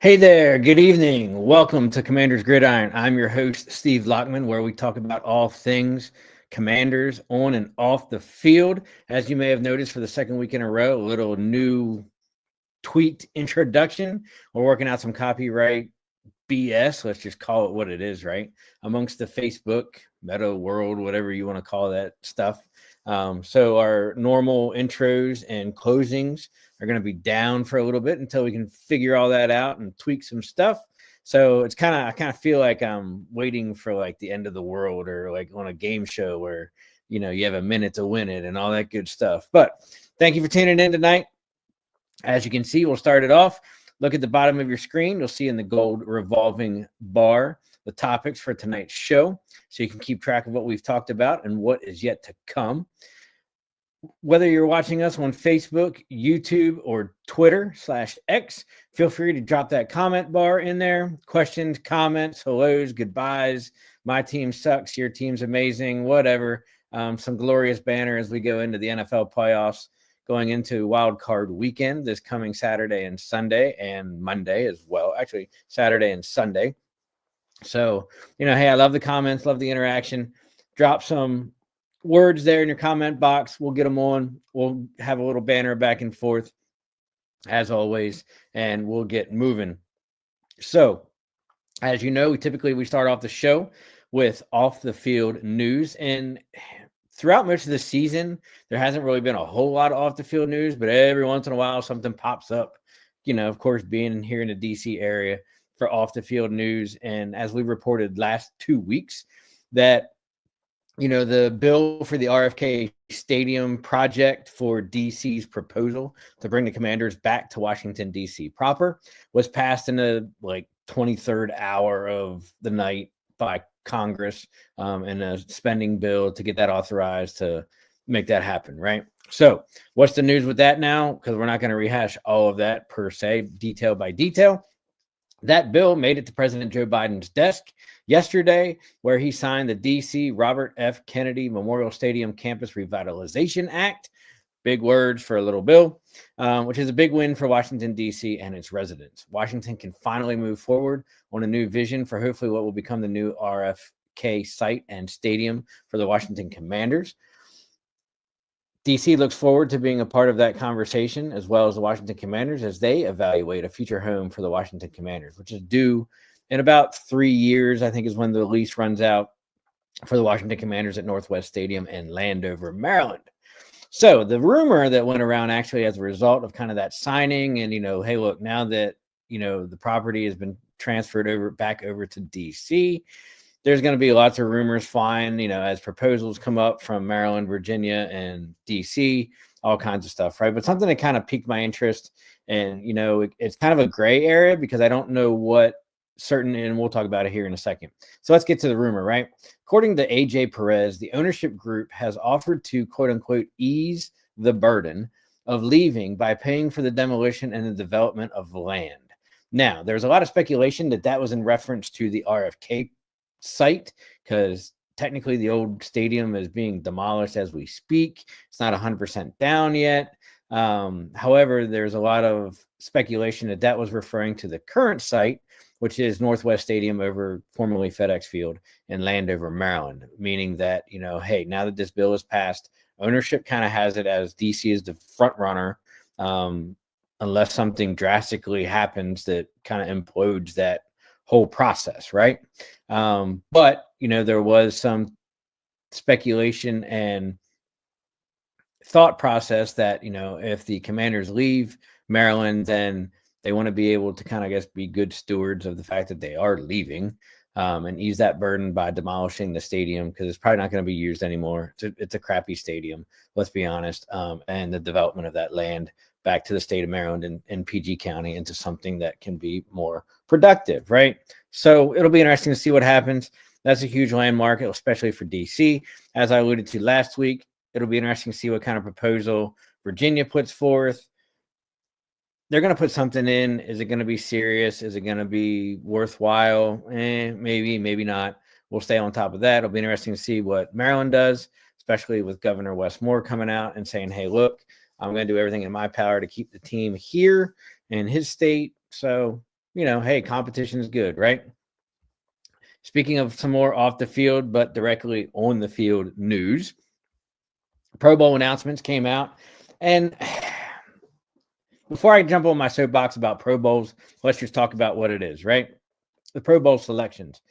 Hey there, good evening. Welcome to Commanders Gridiron. I'm your host, Steve Laughman, where we talk about all things Commanders on and off the field. As you may have noticed for the second week in a row, a little new tweaked introduction. We're working out some copyright BS. Let's just call it what it is, right? Amongst the Facebook, meta world, whatever you want to call that stuff. So our normal intros and closings are going to be down for a little bit until we can figure all that out and tweak some stuff. So I kind of feel like I'm waiting for like the end of the world or like on a game show where, you have a minute to win it and all that good stuff. But thank you for tuning in tonight. As you can see, we'll start it off. Look at the bottom of your screen. You'll see in the gold revolving bar the topics for tonight's show, so you can keep track of what we've talked about and what is yet to come. Whether you're watching us on Facebook, YouTube, or Twitter/X, feel free to drop that comment bar in there. Questions, comments, hellos, goodbyes. My team sucks. Your team's amazing. Whatever. Some glorious banner as we go into the NFL playoffs, going into wild card weekend this coming Saturday and Sunday and Monday as well. Actually, Saturday and Sunday. So, hey, I love the comments, love the interaction. Drop some words there in your comment box. We'll get them on. We'll have a little banner back and forth as always, and we'll get moving. So, as you know, we start off the show with off the field news, and throughout most of the season, there hasn't really been a whole lot of off the field news, but every once in a while something pops up, of course, being here in the DC area for off the field news. And as we reported last 2 weeks, that, the bill for the RFK Stadium project for DC's proposal to bring the Commanders back to Washington, DC proper was passed in the 23rd hour of the night by Congress in a spending bill to get that authorized to make that happen, right? So what's the news with that now? Because we're not going to rehash all of that per se, detail by detail. That bill made it to President Joe Biden's desk yesterday, where he signed the DC Robert F. Kennedy Memorial Stadium Campus Revitalization Act. Big words for a little bill, which is a big win for Washington, D.C. and its residents. Washington can finally move forward on a new vision for hopefully what will become the new RFK site and stadium for the Washington Commanders. D.C. looks forward to being a part of that conversation, as well as the Washington Commanders, as they evaluate a future home for the Washington Commanders, which is due in about 3 years, I think is when the lease runs out for the Washington Commanders at Northwest Stadium in Landover, Maryland. So the rumor that went around actually as a result of kind of that signing and, hey, look, now that, the property has been transferred back over to DC, there's going to be lots of rumors flying, as proposals come up from Maryland, Virginia, and DC, all kinds of stuff, right? But something that kind of piqued my interest, and, it's kind of a gray area because I don't know what certain, and we'll talk about it here in a second. So let's get to the rumor, right? According to AJ Perez, the ownership group has offered to, quote unquote, ease the burden of leaving by paying for the demolition and the development of land. Now, there's a lot of speculation that was in reference to the RFK site, because technically the old stadium is being demolished as we speak. It's not 100% down yet. However, there's a lot of speculation that was referring to the current site, which is Northwest Stadium over formerly FedEx Field in Landover, Maryland, meaning that, hey, now that this bill is passed, ownership kind of has it as DC is the front runner, unless something drastically happens that kind of implodes that whole process, right? But, there was some speculation and thought process that, if the Commanders leave Maryland, then they want to be able to kind of, be good stewards of the fact that they are leaving, and ease that burden by demolishing the stadium, because it's probably not going to be used anymore. It's a crappy stadium, let's be honest, and the development of that land back to the state of Maryland and PG County into something that can be more productive, right? So it'll be interesting to see what happens. That's a huge landmark, especially for DC. As I alluded to last week, it'll be interesting to see what kind of proposal Virginia puts forth. They're going to put something in. Is it going to be serious? Is it going to be worthwhile? Maybe, maybe not. We'll stay on top of that. It'll be interesting to see what Maryland does, especially with Governor Wes Moore coming out and saying, hey, look, I'm going to do everything in my power to keep the team here in his state. So hey, competition is good, right? Speaking of some more off the field, but directly on the field news, Pro Bowl announcements came out. And before I jump on my soapbox about Pro Bowls, let's just talk about what it is, right? The Pro Bowl selections.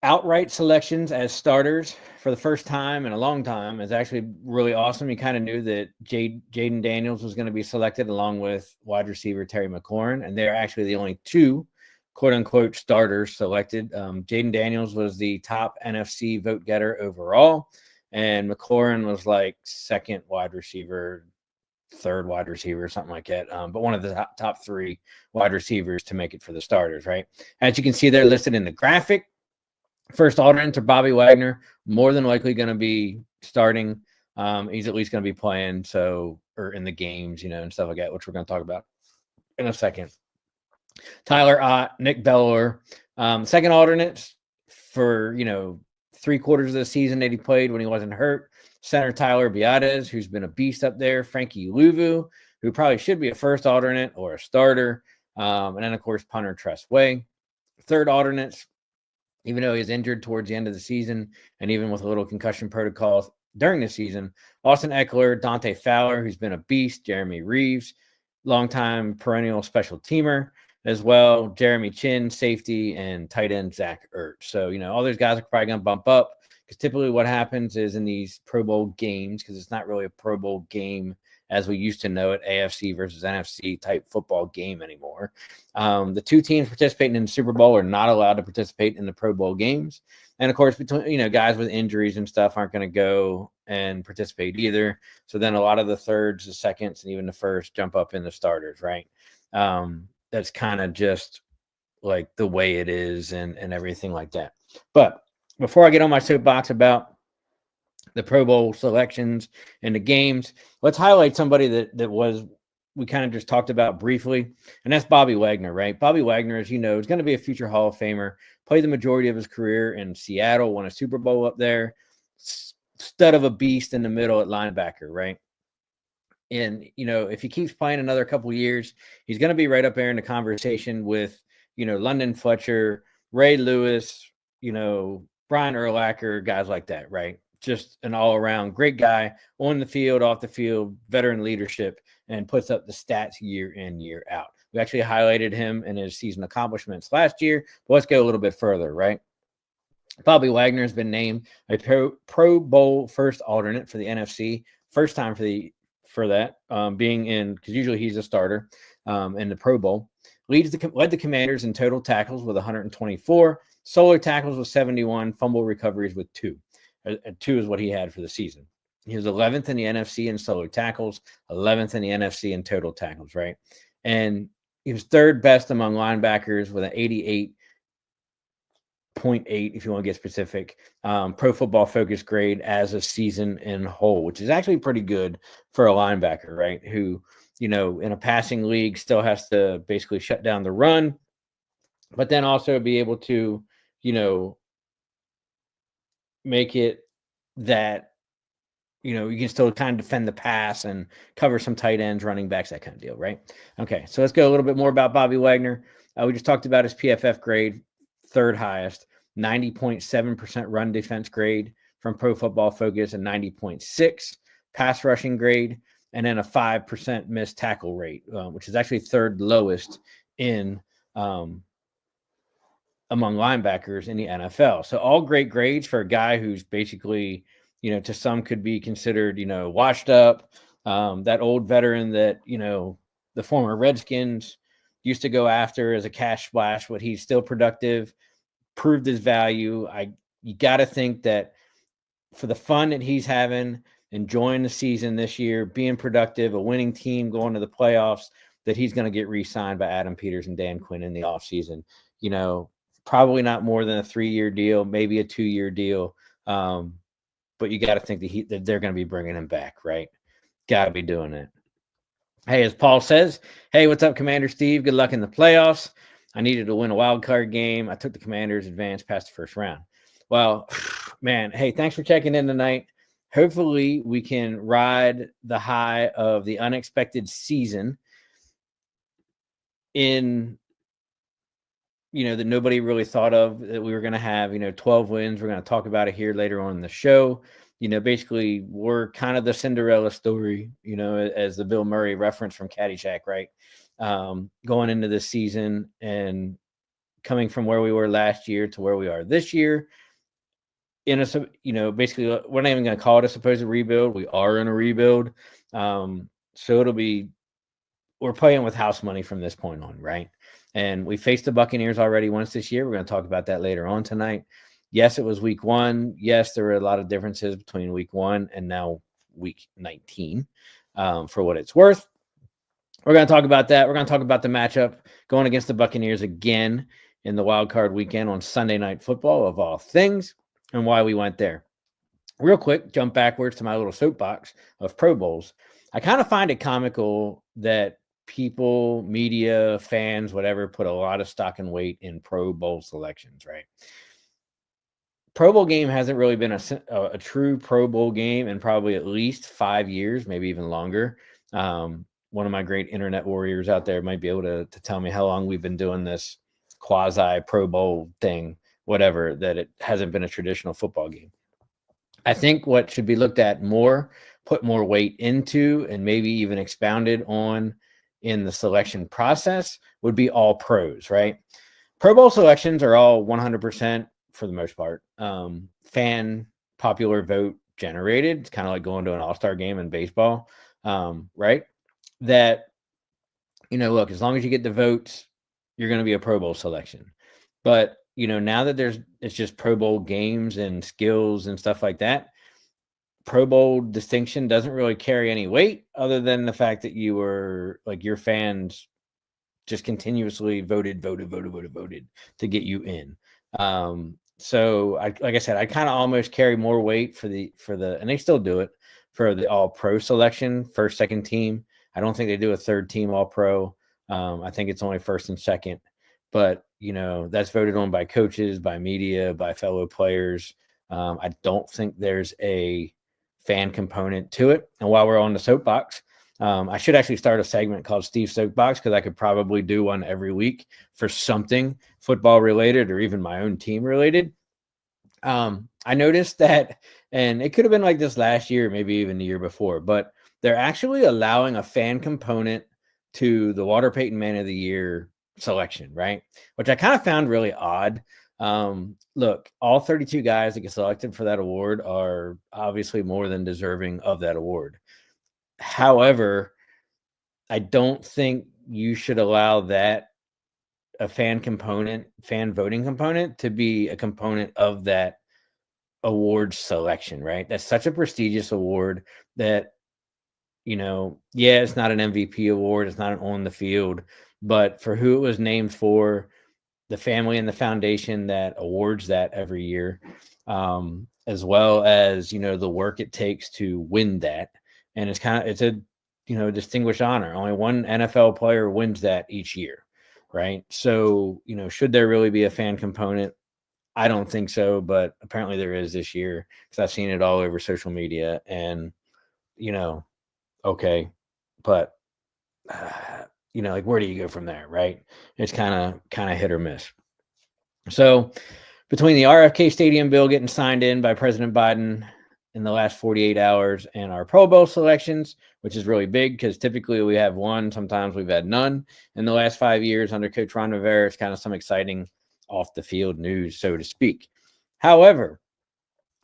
Outright selections as starters for the first time in a long time is actually really awesome. You kind of knew that Jaden Daniels was going to be selected along with wide receiver Terry McLaurin, and they're actually the only two quote-unquote starters selected. Jaden Daniels was the top NFC vote getter overall, and McLaurin was like second wide receiver, third wide receiver, something like that. But one of the top three wide receivers to make it for the starters, right? As you can see, they're listed in the graphic. First alternates are Bobby Wagner, more than likely going to be starting. He's at least going to be playing, or in the games, and stuff like that, which we're going to talk about in a second. Tyler Ott, Nick Bellor, second alternates for 3/4 of the season that he played when he wasn't hurt. Center Tyler Biadasz, who's been a beast up there. Frankie Luvu, who probably should be a first alternate or a starter. And then, of course, punter Tress Way. Third alternates, even though he was injured towards the end of the season and even with a little concussion protocol during the season, Austin Eckler, Dante Fowler, who's been a beast, Jeremy Reeves, longtime perennial special teamer as well, Jeremy Chin, safety, and tight end Zach Ertz. So, all those guys are probably going to bump up because typically what happens is in these Pro Bowl games, because it's not really a Pro Bowl game as we used to know it, AFC versus NFC type football game anymore. The two teams participating in the Super Bowl are not allowed to participate in the Pro Bowl games. And of course, between, guys with injuries and stuff aren't going to go and participate either. So then a lot of the thirds, the seconds, and even the first jump up in the starters, right? That's kind of just like the way it is and everything like that. But before I get on my soapbox about the Pro Bowl selections and the games, let's highlight somebody that we kind of just talked about briefly, and that's Bobby Wagner, right? Bobby Wagner, as you know, is going to be a future Hall of Famer, played the majority of his career in Seattle, won a Super Bowl up there, stud of a beast in the middle at linebacker, right? And, if he keeps playing another couple years, he's going to be right up there in the conversation with, London Fletcher, Ray Lewis, Brian Urlacher, guys like that, right? Just an all-around great guy on the field, off the field, veteran leadership, and puts up the stats year in, year out. We actually highlighted him in his season accomplishments last year, but let's go a little bit further, right? Bobby Wagner has been named a Pro Bowl first alternate for the NFC, first time for that, being in, because usually he's a starter in the Pro Bowl. Led the Commanders in total tackles with 124, solo tackles with 71, fumble recoveries with 2. 2 is what he had for the season. He was 11th in the NFC in solo tackles, 11th in the NFC in total tackles, right? And he was third best among linebackers with an 88.8, if you want to get specific, Pro Football Focus grade as a season in whole, which is actually pretty good for a linebacker, right? Who, in a passing league still has to basically shut down the run, but then also be able to, make it that, you can still kind of defend the pass and cover some tight ends, running backs, that kind of deal, right? Okay, so let's go a little bit more about Bobby Wagner. We just talked about his PFF grade, third highest, 90.7% run defense grade from Pro Football Focus, and 90.6 pass rushing grade, and then a 5% missed tackle rate, which is actually third lowest in among linebackers in the NFL. So all great grades for a guy who's basically, to some could be considered, washed up, that old veteran that, the former Redskins used to go after as a cash splash, but he's still productive, proved his value. You got to think that for the fun that he's having, enjoying the season this year, being productive, a winning team going to the playoffs, that he's going to get re-signed by Adam Peters and Dan Quinn in the offseason. Probably not more than a 3-year deal, maybe a 2-year deal. But you got to think that they're going to be bringing him back, right? Got to be doing it. Hey, as Paul says, hey, what's up, Commander Steve? Good luck in the playoffs. I needed to win a wild card game. I took the Commanders advance past the first round. Well, man, hey, thanks for checking in tonight. Hopefully we can ride the high of the unexpected season in, that nobody really thought of that we were going to have, 12 wins. We're going to talk about it here later on in the show. Basically we're kind of the Cinderella story, as the Bill Murray reference from Caddyshack, right? Going into this season and coming from where we were last year to where we are this year in a, basically we're not even going to call it a supposed rebuild. We are in a rebuild. So we're playing with house money from this point on, right? And we faced the Buccaneers already once this year. We're going to talk about that later on tonight. Yes, it was week 1. Yes, there were a lot of differences between week 1 and now week 19, for what it's worth. We're going to talk about that. We're going to talk about the matchup going against the Buccaneers again in the wild card weekend on Sunday Night Football, of all things, and why we went there. Real quick, jump backwards to my little soapbox of Pro Bowls. I kind of find it comical that people, media, fans, whatever, put a lot of stock and weight in Pro Bowl selections, right? Pro Bowl game hasn't really been a true Pro Bowl game in probably at least 5 years, maybe even longer. One of my great internet warriors out there might be able to tell me how long we've been doing this quasi Pro Bowl thing, whatever, that it hasn't been a traditional football game. I think what should be looked at more, put more weight into, and maybe even expounded on in the selection process would be all pros, right? Pro Bowl selections are all 100% for the most part. Fan popular vote generated. It's kind of like going to an all-star game in baseball, right? That, look, as long as you get the votes, you're going to be a Pro Bowl selection. But, now that it's just Pro Bowl games and skills and stuff like that, Pro Bowl distinction doesn't really carry any weight other than the fact that you were like your fans just continuously voted to get you in. So like I said, I kind of almost carry more weight for the, and they still do it for the all pro selection, first, second team. I don't think they do a third team all pro. I think it's only first and second, but that's voted on by coaches, by media, by fellow players. I don't think there's a fan component to it. And while we're on the soapbox, I should actually start a segment called Steve's Soapbox, because I could probably do one every week for something football related or even my own team related. I noticed that, and it could have been like this last year, maybe even the year before, but they're actually allowing a fan component to the Walter Payton Man of the Year selection, right? Which I kind of found really odd. Look, all 32 guys that get selected for that award are obviously more than deserving of that award. However, I don't think you should allow that a fan voting component to be a component of that award selection, right? That's such a prestigious award that, it's not an MVP award. It's not an on the field, but for who it was named for, the family and the foundation that awards that every year, as well as, the work it takes to win that. And it's a, distinguished honor. Only one NFL player wins that each year, right? So, should there really be a fan component? I don't think so, but apparently there is this year, because I've seen it all over social media. And, okay, but like, where do you go from there, right? It's kind of hit or miss. So between the RFK Stadium bill getting signed in by President Biden in the last 48 hours and our Pro Bowl selections, which is really big because typically we have one, sometimes we've had none in the last 5 years under Coach Ron Rivera, it's kind of some exciting off the field news, so to speak. However,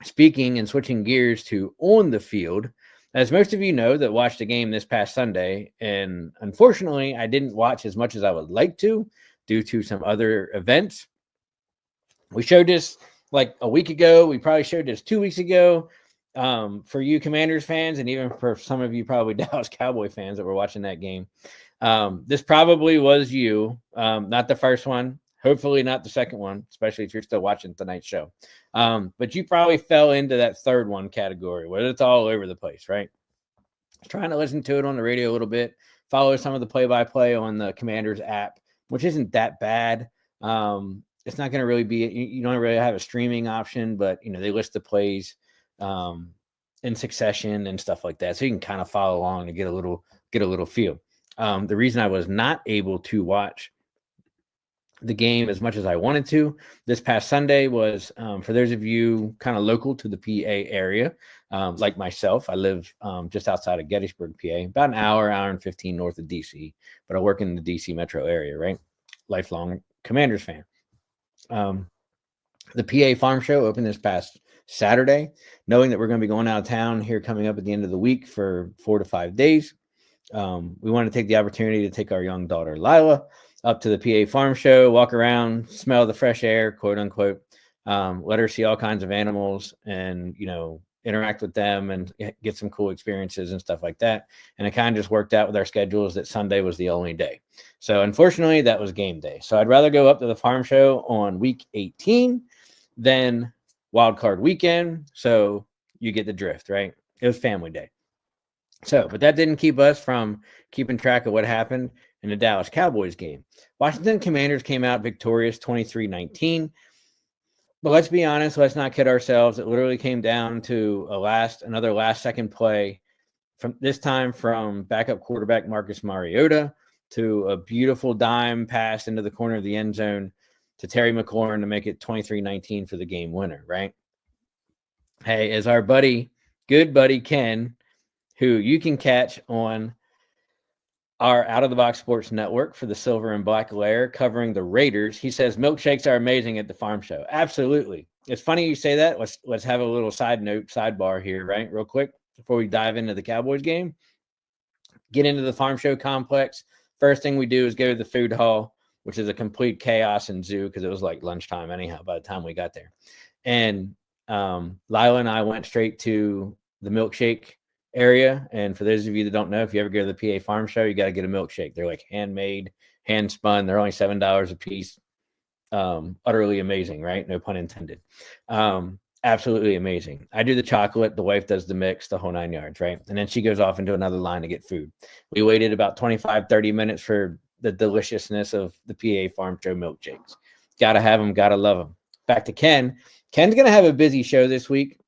speaking and switching gears to on the field, as most of you know that watched the game this past Sunday, and unfortunately I didn't watch as much as I would like to due to some other events. We showed this like a week ago. We probably showed this 2 weeks ago. For you Commanders fans, and even for some of you probably Dallas Cowboy fans that were watching that game, this probably was you. Not the first one. Hopefully not the second one, especially if you're still watching tonight's show. But you probably fell into that third one category where it's all over the place, right? Trying to listen to it on the radio a little bit, follow some of the play-by-play on the Commanders app, which isn't that bad. It's not going to really be, you don't really have a streaming option, but they list the plays in succession and stuff like that. So you can kind of follow along to get a little feel. The reason I was not able to watch the game as much as I wanted to this past Sunday was for those of you kind of local to the PA area, like myself. I live just outside of Gettysburg, PA, about an hour and 15 north of DC, but I work in the DC metro area, right? Lifelong Commanders fan. The PA Farm Show opened this past Saturday, knowing that we're going to be going out of town here coming up at the end of the week for 4 to 5 days. We want to take the opportunity to take our young daughter, Lila, up to the PA Farm Show, walk around, smell the fresh air, quote unquote, let her see all kinds of animals and, interact with them and get some cool experiences and stuff like that. And it kind of just worked out with our schedules that Sunday was the only day. So unfortunately, that was game day. So I'd rather go up to the farm show on week 18 than wild card weekend. So you get the drift, right? It was family day. So, but that didn't keep us from keeping track of what happened in the Dallas Cowboys game. Washington Commanders came out victorious 23-19. But let's be honest, let's not kid ourselves. It literally came down to another last second play from this time from backup quarterback Marcus Mariota to a beautiful dime pass into the corner of the end zone to Terry McLaurin to make it 23-19 for the game winner, right? Hey, as our good buddy Ken, who you can catch on our Out of the Box Sports Network for the Silver and Black Layer covering the Raiders. He says milkshakes are amazing at the farm show. Absolutely. It's funny you say that. Let's have a little sidebar here, right? Real quick before we dive into the Cowboys game. Get into the farm show complex. First thing we do is go to the food hall, which is a complete chaos and zoo because it was like lunchtime anyhow by the time we got there. And Lila and I went straight to the milkshake area. And for those of you that don't know, if you ever go to the PA Farm Show, you got to get a milkshake. They're like handmade, hand spun. They're only $7 a piece. Utterly amazing, right? No pun intended. Absolutely amazing. I do the chocolate. The wife does the mix, the whole 9 yards, right? And then she goes off into another line to get food. We waited about 25, 30 minutes for the deliciousness of the PA Farm Show milkshakes. Got to have them. Got to love them. Back to Ken. Ken's going to have a busy show this week.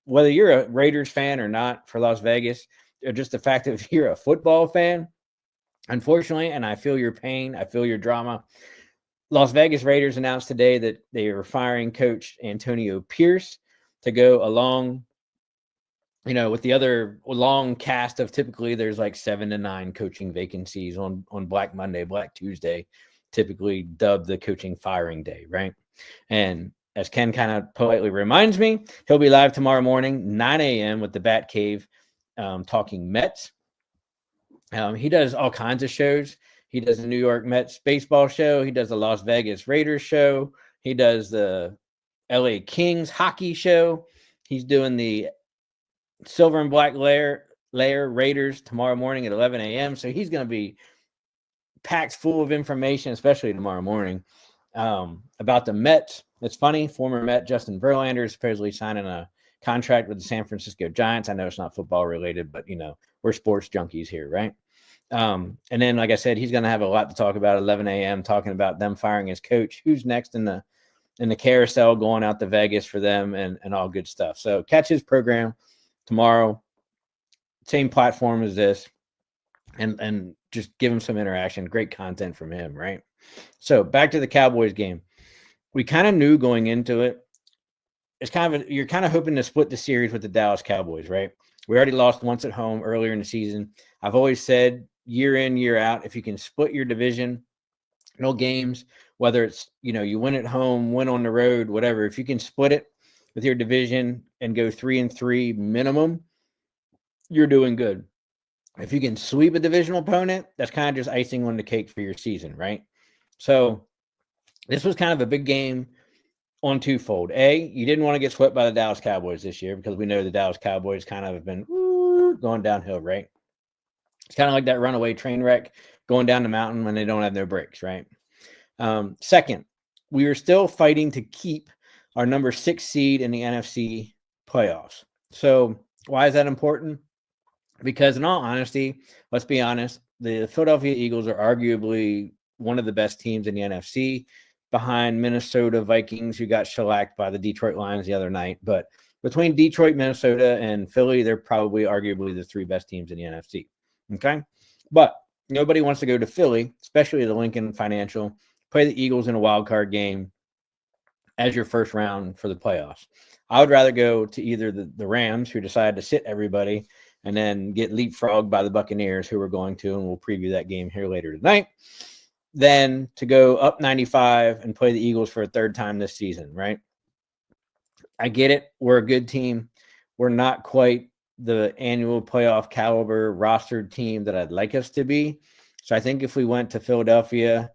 Whether you're a Raiders fan or not for Las Vegas, or just the fact that if you're a football fan, unfortunately, and I feel your pain, I feel your drama, Las Vegas Raiders announced today that they are firing coach Antonio Pierce to go along, with the other long cast of typically there's like 7 to 9 coaching vacancies on Black Monday, Black Tuesday, typically dubbed the coaching firing day, right? And as Ken kind of politely reminds me, he'll be live tomorrow morning, 9 a.m. with the Bat Cave, talking Mets. He does all kinds of shows. He does the New York Mets baseball show. He does the Las Vegas Raiders show. He does the LA Kings hockey show. He's doing the Silver and Black Layer Raiders tomorrow morning at 11 a.m. So he's going to be packed full of information, especially tomorrow morning, about the Mets. It's funny. Former Met Justin Verlander is supposedly signing a contract with the San Francisco Giants. I know it's not football related, but we're sports junkies here, right? And then, like I said, he's going to have a lot to talk about at 11 a.m. talking about them firing his coach, who's next in the carousel going out to Vegas for them, and all good stuff. So catch his program tomorrow, same platform as this, and just give him some interaction. Great content from him, right? So back to the Cowboys game. We kind of knew going into it. It's you're kind of hoping to split the series with the Dallas Cowboys, right? We already lost once at home earlier in the season. I've always said year in, year out, if you can split your division, no games, whether it's, you win at home, win on the road, whatever, if you can split it with your division and go 3-3 minimum, you're doing good. If you can sweep a divisional opponent, that's kind of just icing on the cake for your season, right? So this was kind of a big game on twofold. A, you didn't want to get swept by the Dallas Cowboys this year because we know the Dallas Cowboys kind of have been going downhill, right? It's kind of like that runaway train wreck going down the mountain when they don't have no brakes, right? Second, we are still fighting to keep our number 6 seed in the NFC playoffs. So why is that important? Because in all honesty, let's be honest, the Philadelphia Eagles are arguably one of the best teams in the NFC, behind Minnesota Vikings, who got shellacked by the Detroit Lions the other night. But between Detroit, Minnesota, and Philly, they're probably arguably the 3 best teams in the NFC. Okay? But Nobody wants to go to Philly, especially the Lincoln Financial, play the Eagles in a wild card game as your first round for the playoffs. I would rather go to either the Rams, who decided to sit everybody, and then get leapfrogged by the Buccaneers, who we're going to, and we'll preview that game here later tonight, than to go up 95 and play the Eagles for a third time this season, right? I get it. We're a good team. We're not quite the annual playoff caliber rostered team that I'd like us to be. So I think if we went to Philadelphia,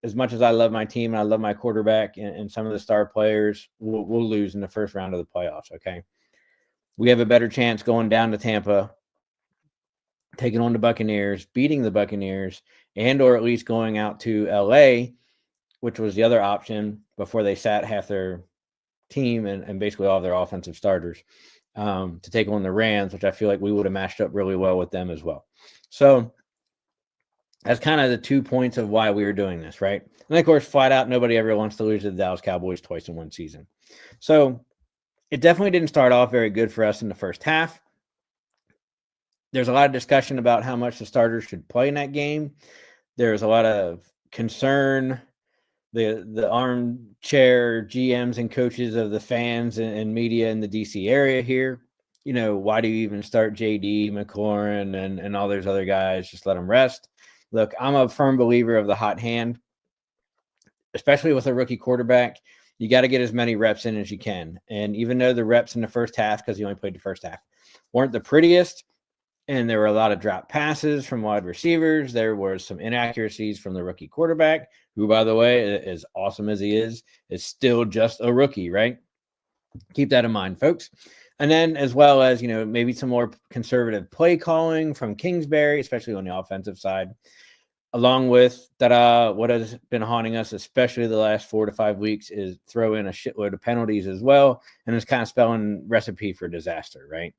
as much as I love my team and I love my quarterback and some of the star players, we'll lose in the first round of the playoffs, okay? We have a better chance going down to Tampa, taking on the Buccaneers, beating the Buccaneers, and or at least going out to L.A., which was the other option before they sat half their team and basically all of their offensive starters, to take on the Rams, which I feel like we would have matched up really well with them as well. So that's kind of the 2 points of why we were doing this, right? And of course, flat out, nobody ever wants to lose to the Dallas Cowboys twice in one season. So it definitely didn't start off very good for us in the first half. There's a lot of discussion about how much the starters should play in that game. There's a lot of concern. The armchair GMs and coaches of the fans and media in the DC area here, why do you even start JD, McLaurin, and all those other guys? Just let them rest. Look, I'm a firm believer of the hot hand, especially with a rookie quarterback. You got to get as many reps in as you can. And even though the reps in the first half, because he only played the first half, weren't the prettiest, and there were a lot of drop passes from wide receivers, there were some inaccuracies from the rookie quarterback, who, by the way, as awesome as he is still just a rookie, right? Keep that in mind, folks. And then as well as, maybe some more conservative play calling from Kingsbury, especially on the offensive side, along with what has been haunting us, especially the last 4 to 5 weeks, is throw in a shitload of penalties as well. And it's kind of spelling recipe for disaster, right?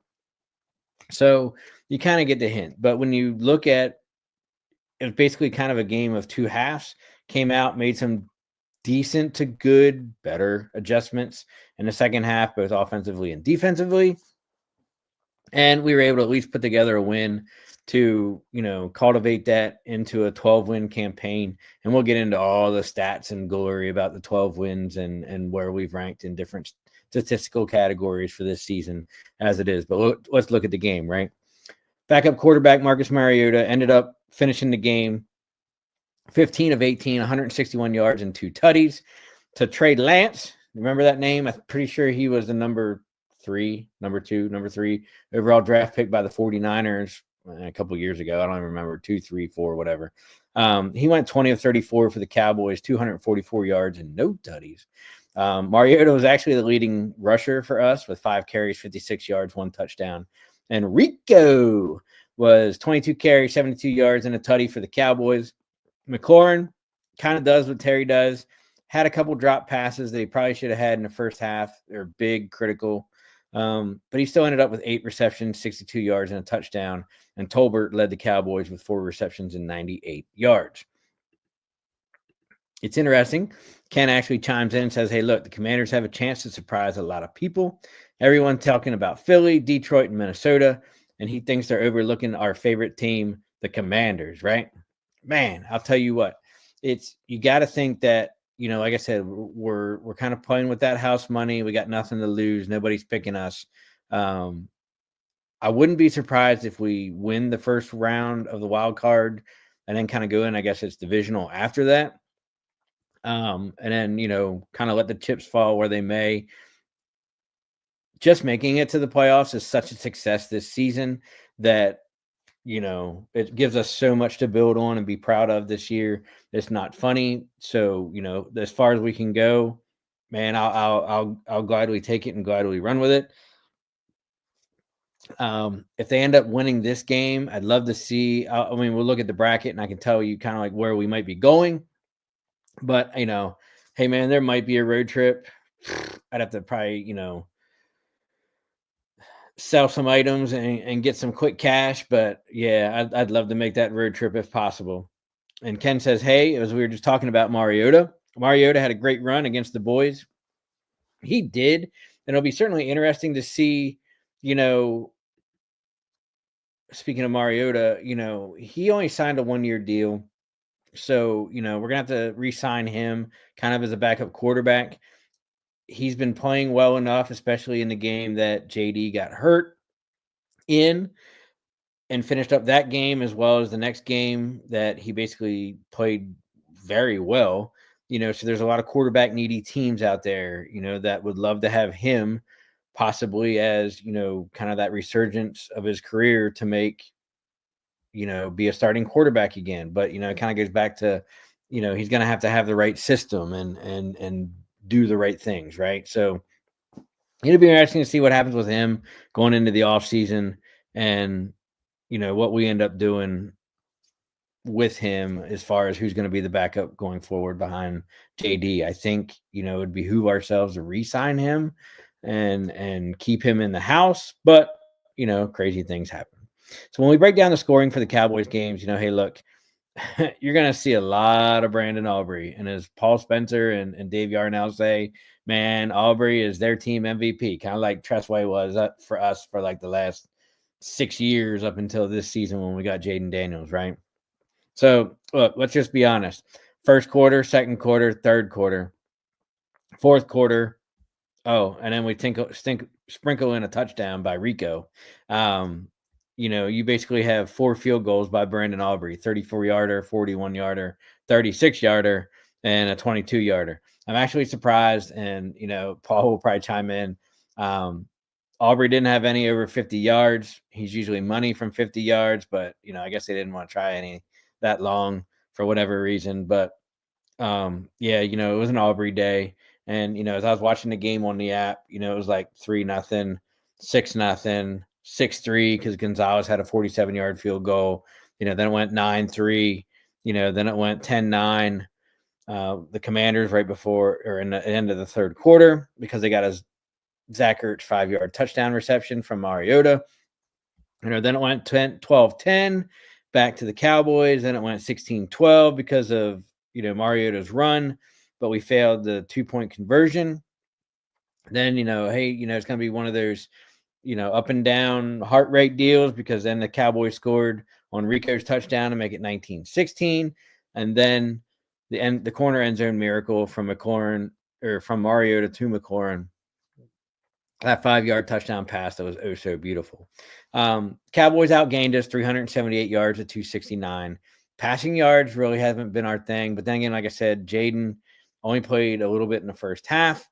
So you kind of get the hint. But when you look at it, was basically kind of a game of two halves, came out, made some decent to good, better adjustments in the second half, both offensively and defensively. And we were able to at least put together a win to, cultivate that into a 12-win campaign. And we'll get into all the stats and glory about the 12 wins and where we've ranked in different statistical categories for this season as it is. But let's look at the game, right? Backup quarterback Marcus Mariota ended up finishing the game 15 of 18, 161 yards and 2 tutties to Trey Lance. Remember that name? I'm pretty sure he was the number 3 overall draft pick by the 49ers a couple years ago. I don't even remember, 2, 3, 4, whatever. He went 20 of 34 for the Cowboys, 244 yards and no tutties. Mariota was actually the leading rusher for us with 5 carries, 56 yards, 1 touchdown. And Rico was 22 carries, 72 yards and a tutty for the Cowboys. McLaurin kind of does what Terry does. Had a couple drop passes that he probably should have had in the first half. They're big, critical. But he still ended up with 8 receptions, 62 yards, and a touchdown. And Tolbert led the Cowboys with 4 receptions and 98 yards. It's interesting. Ken actually chimes in and says, hey, look, the Commanders have a chance to surprise a lot of people. Everyone talking about Philly, Detroit, and Minnesota. And he thinks they're overlooking our favorite team, the Commanders, right? Man, I'll tell you what, you got to think that, like I said, we're kind of playing with that house money. We got nothing to lose. Nobody's picking us. I wouldn't be surprised if we win the first round of the wild card and then kind of go in, I guess it's divisional after that. And then, kind of let the chips fall where they may. Just making it to the playoffs is such a success this season that, it gives us so much to build on and be proud of this year. It's not funny. So, as far as we can go, man, I'll gladly take it and gladly run with it. If they end up winning this game, I'd love to see, we'll look at the bracket and I can tell you kind of like where we might be going, but hey man, there might be a road trip. I'd have to probably, sell some items and get some quick cash. But yeah, I'd love to make that road trip if possible. And Ken says, hey, as we were just talking about Mariota had a great run against the boys. He did. And it'll be certainly interesting to see, speaking of Mariota, he only signed a 1-year deal. So, we're going to have to re-sign him kind of as a backup quarterback. He's been playing well enough, especially in the game that JD got hurt in, and finished up that game as well as the next game that he basically played very well. So there's a lot of quarterback needy teams out there, that would love to have him possibly as, kind of that resurgence of his career to make, be a starting quarterback again. But, it kind of goes back to, he's going to have the right system and do the right things. Right. So it'll be interesting to see what happens with him going into the off season and, what we end up doing with him as far as who's going to be the backup going forward behind JD. I think, it would behoove ourselves to re-sign him and keep him in the house, but crazy things happen. So when we break down the scoring for the Cowboys games, hey, look, you're going to see a lot of Brandon Aubrey. And as Paul Spencer and Dave Yarnell say, man, Aubrey is their team MVP, kind of like Tressway was for us for like the last 6 years up until this season when we got Jaden Daniels, right? So, look, let's just be honest. First quarter, second quarter, third quarter, fourth quarter. Oh, and then we sprinkle in a touchdown by Rico. You basically have 4 field goals by Brandon Aubrey, 34-yarder, 41-yarder, 36-yarder, and a 22-yarder. I'm actually surprised, and, Paul will probably chime in. Aubrey didn't have any over 50 yards. He's usually money from 50 yards, but, I guess they didn't want to try any that long for whatever reason. But, it was an Aubrey day. And, as I was watching the game on the app, it was like 3-0, 6-0, 6-3, because Gonzalez had a 47-yard field goal. Then it went 9-3. Then it went 10-9. The Commanders right before or in the end of the third quarter, because they got a Zach Ertz 5-yard touchdown reception from Mariota. Then it went 12-10 back to the Cowboys. Then it went 16-12 because of, Mariota's run, but we failed the 2-point conversion. Then, hey, it's going to be one of those, up and down heart rate deals, because then the Cowboys scored on Rico's touchdown to make it 19-16. And then the corner end zone miracle from Mariota to McLaurin. That 5-yard touchdown pass that was oh so beautiful. Cowboys outgained us 378 yards at 269. Passing yards really haven't been our thing. But then again, like I said, Jaden only played a little bit in the first half.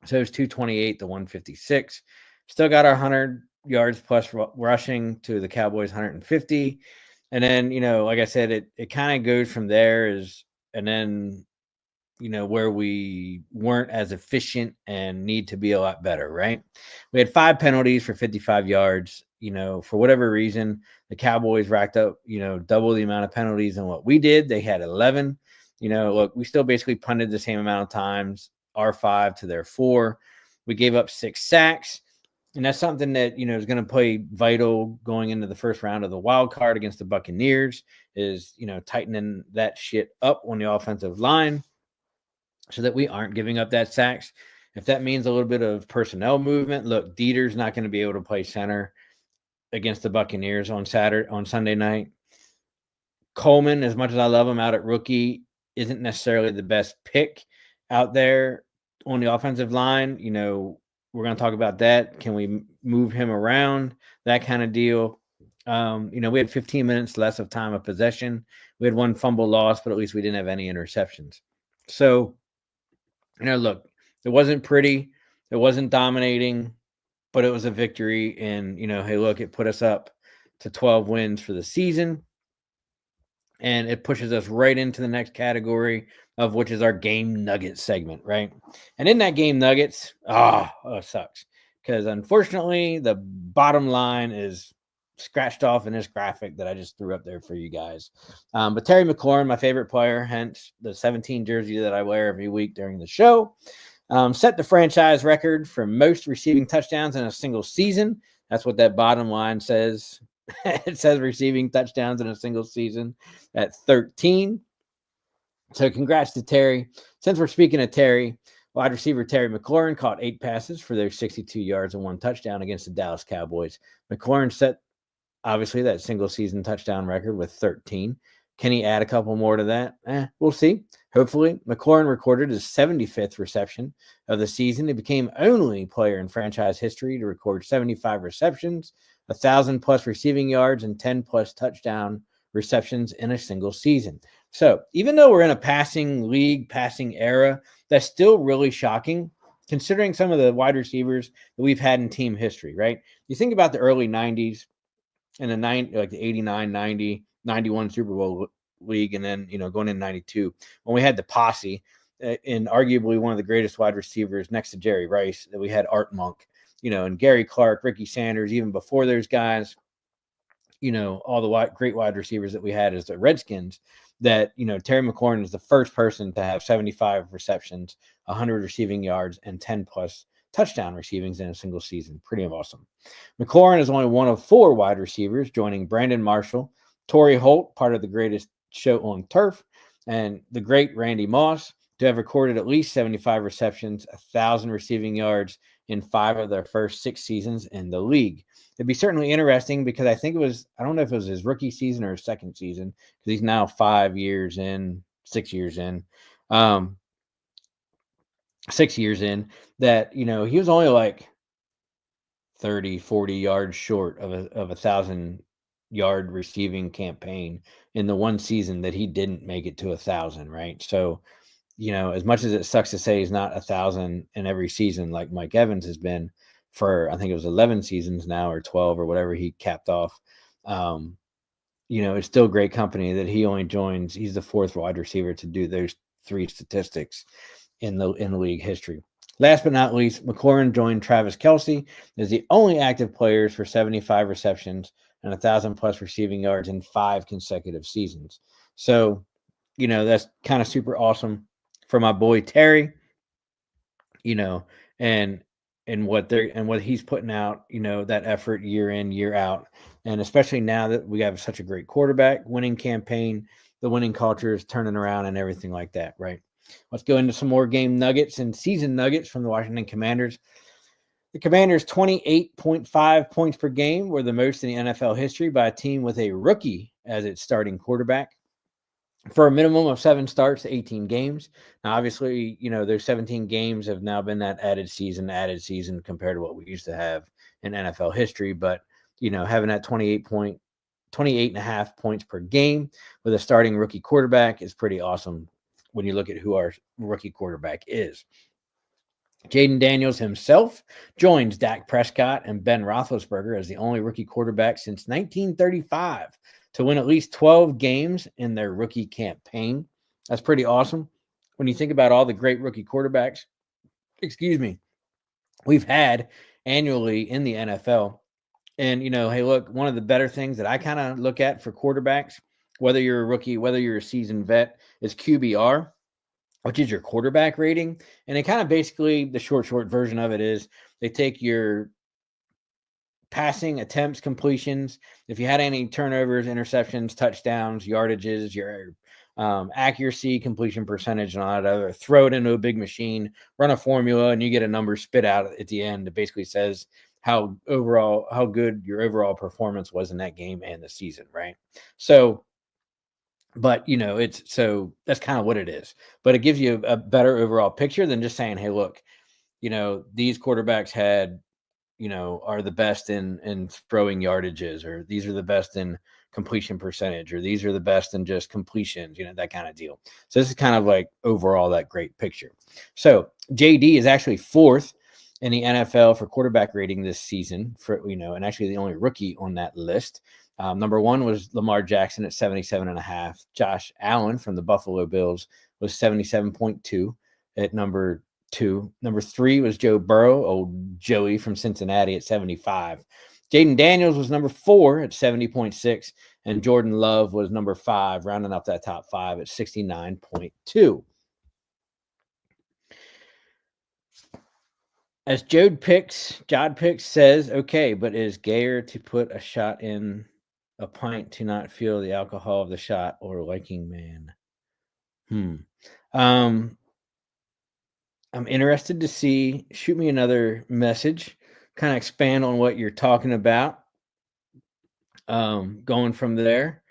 So it was 228 to 156. Still got our 100 yards plus rushing to the Cowboys 150. And then, like I said, it kind of goes from there and then where we weren't as efficient and need to be a lot better, right? We had 5 penalties for 55 yards. For whatever reason, the Cowboys racked up, double the amount of penalties than what we did. They had 11. Look, we still basically punted the same amount of times, our 5 to their 4. We gave up 6 sacks. And that's something that, is going to play vital going into the first round of the wild card against the Buccaneers is, tightening that shit up on the offensive line, so that we aren't giving up that sacks. If that means a little bit of personnel movement, look, Dieter's not going to be able to play center against the Buccaneers on Sunday night. Coleman, as much as I love him out at rookie, isn't necessarily the best pick out there on the offensive line. We're going to talk about that. Can we move him around? That kind of deal. We had 15 minutes less of time of possession. We had 1 fumble loss, but at least we didn't have any interceptions. So, look, it wasn't pretty. It wasn't dominating, but it was a victory. And, hey, look, it put us up to 12 wins for the season. And it pushes us right into the next category, of which is our Game Nuggets segment, right? And in that Game Nuggets, it sucks. Because unfortunately, the bottom line is scratched off in this graphic that I just threw up there for you guys. But Terry McLaurin, my favorite player, hence the 17 jersey that I wear every week during the show, set the franchise record for most receiving touchdowns in a single season. That's what that bottom line says. It says receiving touchdowns in a single season at 13. So congrats to Terry. Since we're speaking of Terry, wide receiver Terry McLaurin caught 8 passes for their 62 yards and 1 touchdown against the Dallas Cowboys. McLaurin set obviously that single season touchdown record with 13. Can he add a couple more to that? We'll see. Hopefully, McLaurin recorded his 75th reception of the season. He became only player in franchise history to record 75 receptions, 1,000 plus receiving yards, and 10 plus touchdown receptions in a single season. So even though we're in a passing league, passing era, that's still really shocking considering some of the wide receivers that we've had in team history, right? You think about the early 90s and like the 89, 90, 91 Super Bowl league, and then, going in 92, when we had the posse and arguably one of the greatest wide receivers next to Jerry Rice, that we had Art Monk, and Gary Clark, Ricky Sanders, even before those guys, all the great wide receivers that we had as the Redskins, that, Terry McLaurin is the first person to have 75 receptions, 100 receiving yards, and 10 plus touchdown receivings in a single season. Pretty awesome. McLaurin is only one of 4 wide receivers, joining Brandon Marshall, Torrey Holt, part of the greatest show on turf, and the great Randy Moss, to have recorded at least 75 receptions, 1,000 receiving yards in 5 of their first 6 seasons in the league. It'd be certainly interesting because I don't know if it was his rookie season or his second season, because he's now 6 years in, 6 years in, that, he was only like 30, 40 yards short of a 1,000-yard receiving campaign in the one season that he didn't make it to 1,000, right? So, as much as it sucks to say he's not 1,000 in every season like Mike Evans has been for, I think it was 11 seasons now, or 12, or whatever he capped off. It's still great company that he only joins. He's the 4th wide receiver to do those 3 statistics in the league history. Last but not least, McLaurin joined Travis Kelce as the only active players for 75 receptions and 1,000 plus receiving yards in 5 consecutive seasons. So, that's kind of super awesome for my boy Terry, and what he's putting out, that effort year in, year out. And especially now that we have such a great quarterback, winning campaign, the winning culture is turning around and everything like that, right? Let's go into some more game nuggets and season nuggets from the Washington Commanders. The Commanders' 28.5 points per game were the most in the NFL history by a team with a rookie as its starting quarterback, for a minimum of 7 starts to 18 games. Now, obviously, those 17 games have now been that added season compared to what we used to have in NFL history. But, having that 28.5 points per game with a starting rookie quarterback is pretty awesome when you look at who our rookie quarterback is. Jaden Daniels himself joins Dak Prescott and Ben Roethlisberger as the only rookie quarterback since 1935 to win at least 12 games in their rookie campaign. That's pretty awesome when you think about all the great rookie quarterbacks, we've had annually in the NFL. And, hey, look, one of the better things that I kind of look at for quarterbacks, whether you're a rookie, whether you're a seasoned vet, is QBR, which is your quarterback rating. And it kind of basically, the short version of it is they take your passing attempts, completions, if you had any turnovers, interceptions, touchdowns, yardages, your accuracy, completion percentage, and all that other, throw it into a big machine, run a formula, and you get a number spit out at the end that basically says how good your overall performance was in that game and the season, right? So, but that's kind of what it is. But it gives you a better overall picture than just saying, hey, look, these quarterbacks are the best in throwing yardages, or these are the best in completion percentage, or these are the best in just completions, that kind of deal. So this is kind of like overall that great picture. So JD is actually 4th in the NFL for quarterback rating this season, and actually the only rookie on that list. Number 1 was Lamar Jackson at 77.5. Josh Allen from the Buffalo Bills was 77.2 at number 2. Number 3 was Joe Burrow, old Joey from Cincinnati, at 75. Jaden Daniels was number 4 at 70.6, and Jordan Love was number 5, rounding up that top 5 at 69.2. As Jod Picks says, okay, but is gayer to put a shot in a pint to not feel the alcohol of the shot, or liking man? I'm interested to see. Shoot me another message, kind of expand on what you're talking about. going from there.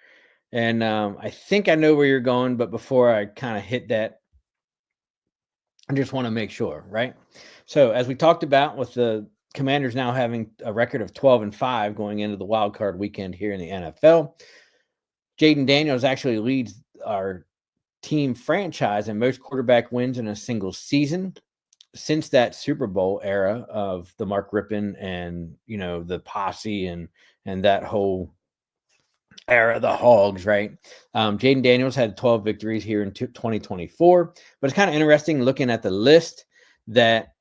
And I think I know where you're going, but before I kind of hit that, I just want to make sure, right? So as we talked about with the Commanders now having a record of 12-5 going into the wild card weekend here in the NFL, Jaden Daniels actually leads our team franchise in most quarterback wins in a single season since that Super Bowl era of the Mark Rippon and the posse and that whole era, the Hogs, right? Jaden Daniels had 12 victories here in 2024, but it's kind of interesting looking at the list that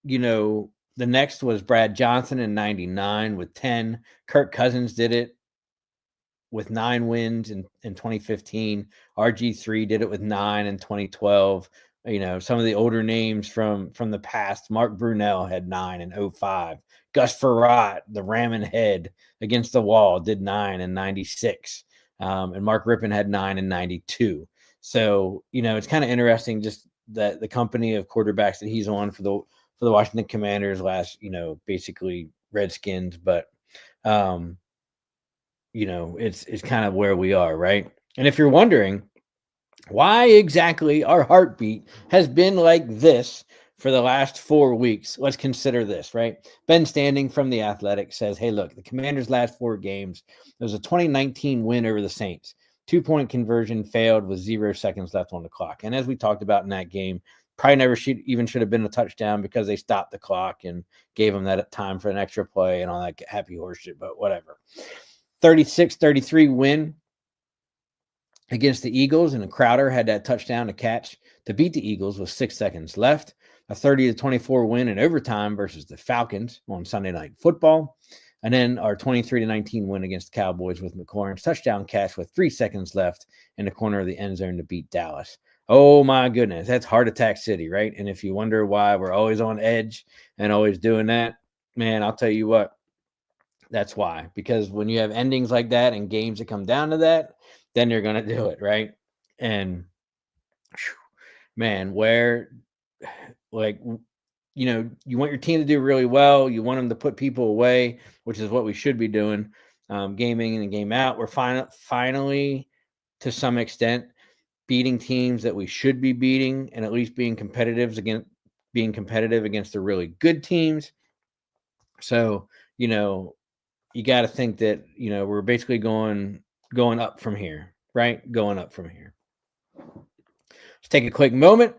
the next was Brad Johnson in 99 with 10. Kirk Cousins did it with 9 wins in 2015. RG3 did it with 9 in 2012. Some of the older names from the past. Mark Brunell had 9 in 05. Gus Frerotte, the ramming head against the wall, did 9 in 96. And Mark Rippon had 9 in 92. So, it's kind of interesting just that the company of quarterbacks that he's on for the Washington Commanders last, basically Redskins, but it's kind of where we are, right? And if you're wondering why exactly our heartbeat has been like this for the last 4 weeks, let's consider this, right? Ben Standing from The Athletic says, hey, look, the Commanders' last 4 games, there was a 2019 win over the Saints. 2-point conversion failed with 0 seconds left on the clock. And as we talked about in that game, probably never should have been a touchdown because they stopped the clock and gave them that time for an extra play and all that happy horse shit, but whatever. 36-33 win against the Eagles, and Crowder had that touchdown to catch to beat the Eagles with 6 seconds left. A 30-24 win in overtime versus the Falcons on Sunday Night Football. And then our 23-19 win against the Cowboys with McLaurin's touchdown catch with 3 seconds left in the corner of the end zone to beat Dallas. Oh, my goodness. That's heart attack city, right? And if you wonder why we're always on edge and always doing that, man, I'll tell you what. That's why. Because when you have endings like that and games that come down to that, then you're going to do it, right? And, man, you want your team to do really well. You want them to put people away, which is what we should be doing, game in and game out. We're finally, to some extent, beating teams that we should be beating and at least being competitive against the really good teams. So, you got to think that, we're basically going up from here, right? Going up from here. Let's take a quick moment.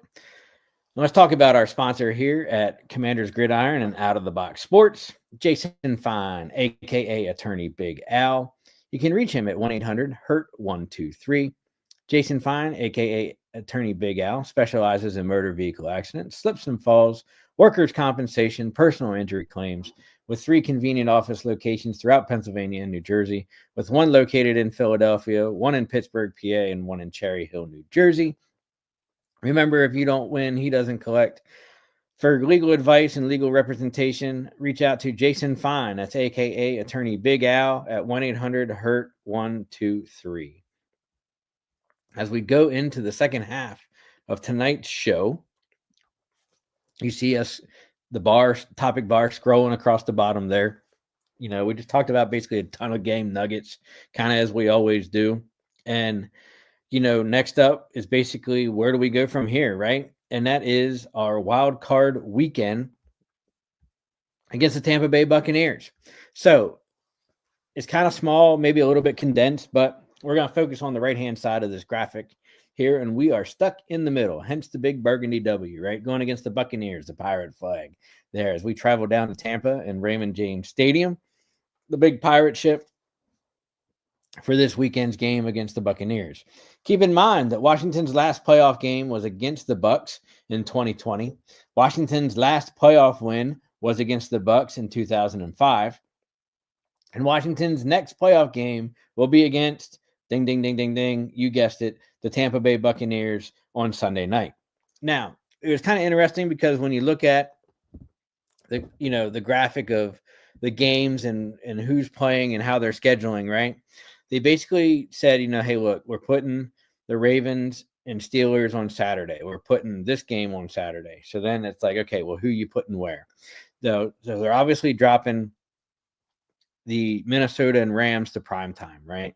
Let's talk about our sponsor here at Commanders Gridiron and Out of the Box Sports, Jason Fine, a.k.a. Attorney Big Al. You can reach him at 1-800-HURT-123. Jason Fine, a.k.a. Attorney Big Al, specializes in motor vehicle accidents, slips and falls, workers' compensation, personal injury claims, with 3 convenient office locations throughout Pennsylvania and New Jersey, with 1 located in Philadelphia, 1 in Pittsburgh, PA, and 1 in Cherry Hill, New Jersey. Remember, if you don't win, he doesn't collect. For legal advice and legal representation, reach out to Jason Fine, that's a.k.a. Attorney Big Al, at 1-800-HURT-123. As we go into the second half of tonight's show, you see us, the topic bar scrolling across the bottom there. We just talked about basically a ton of game nuggets, kind of as we always do. And, next up is basically where do we go from here, right? And that is our wild card weekend against the Tampa Bay Buccaneers. So it's kind of small, maybe a little bit condensed, but we're going to focus on the right-hand side of this graphic here, and we are stuck in the middle, hence the big burgundy W, right? Going against the Buccaneers, the pirate flag there as we travel down to Tampa and Raymond James Stadium, the big pirate ship for this weekend's game against the Buccaneers. Keep in mind that Washington's last playoff game was against the Bucs in 2020. Washington's last playoff win was against the Bucs in 2005. And Washington's next playoff game will be against, ding, ding, ding, ding, ding, you guessed it, the Tampa Bay Buccaneers on Sunday night. Now, it was kind of interesting because when you look at the graphic of the games and who's playing and how they're scheduling, right? They basically said, hey, look, we're putting the Ravens and Steelers on Saturday. We're putting this game on Saturday. So then it's like, okay, well, who you putting where? So they're obviously dropping the Minnesota and Rams to prime time, right?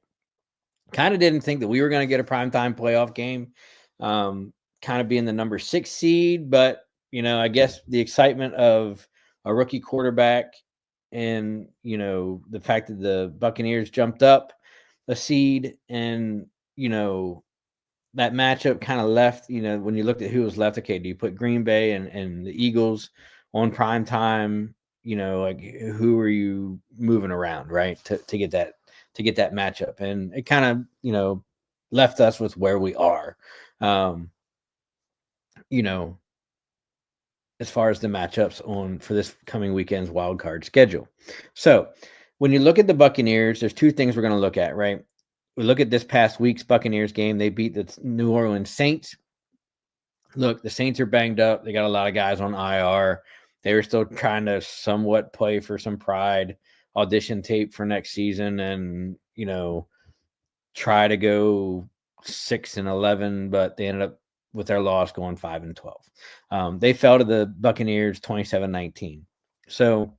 Kind of didn't think that we were going to get a primetime playoff game, kind of being the number 6 seed. But, I guess the excitement of a rookie quarterback and, the fact that the Buccaneers jumped up a seed and, that matchup kind of left, when you looked at who was left, okay, do you put Green Bay and the Eagles on prime time? Like who are you moving around, right? To get that matchup. And it kind of, left us with where we are. You know, as far as the matchups on for this coming weekend's wild card schedule. So when you look at the Buccaneers, there's two things we're going to look at, right? We look at this past week's Buccaneers game. They beat the New Orleans Saints. Look, the Saints are banged up. They got a lot of guys on IR. They were still trying to somewhat play for some pride, audition tape for next season, and try to go 6-11, but they ended up with their loss going 5-12. They fell to the Buccaneers 27-19. So,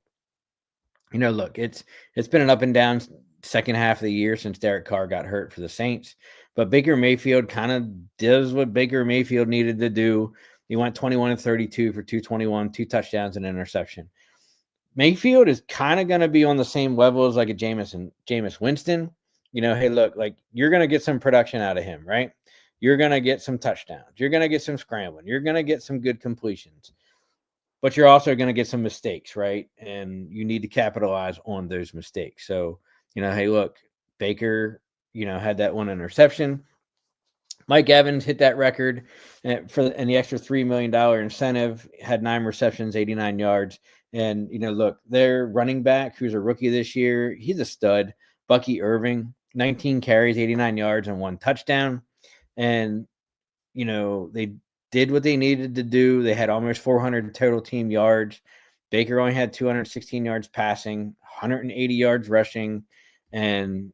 look, it's been an up and down second half of the year since Derek Carr got hurt for the Saints. But Baker Mayfield kind of does what Baker Mayfield needed to do. He went 21-32 for 221, 2 touchdowns and an interception. Mayfield is kind of going to be on the same level as like a Jameis Winston. Hey, look, like you're going to get some production out of him, right? You're going to get some touchdowns. You're going to get some scrambling. You're going to get some good completions. But you're also going to get some mistakes, right? And you need to capitalize on those mistakes. So, hey, look, Baker, had that one interception. Mike Evans hit that record and the extra $3 million incentive, had 9 receptions, 89 yards. And, look, their running back, who's a rookie this year, he's a stud. Bucky Irving, 19 carries, 89 yards, and 1 touchdown. And, they did what they needed to do. They had almost 400 total team yards. Baker only had 216 yards passing, 180 yards rushing, and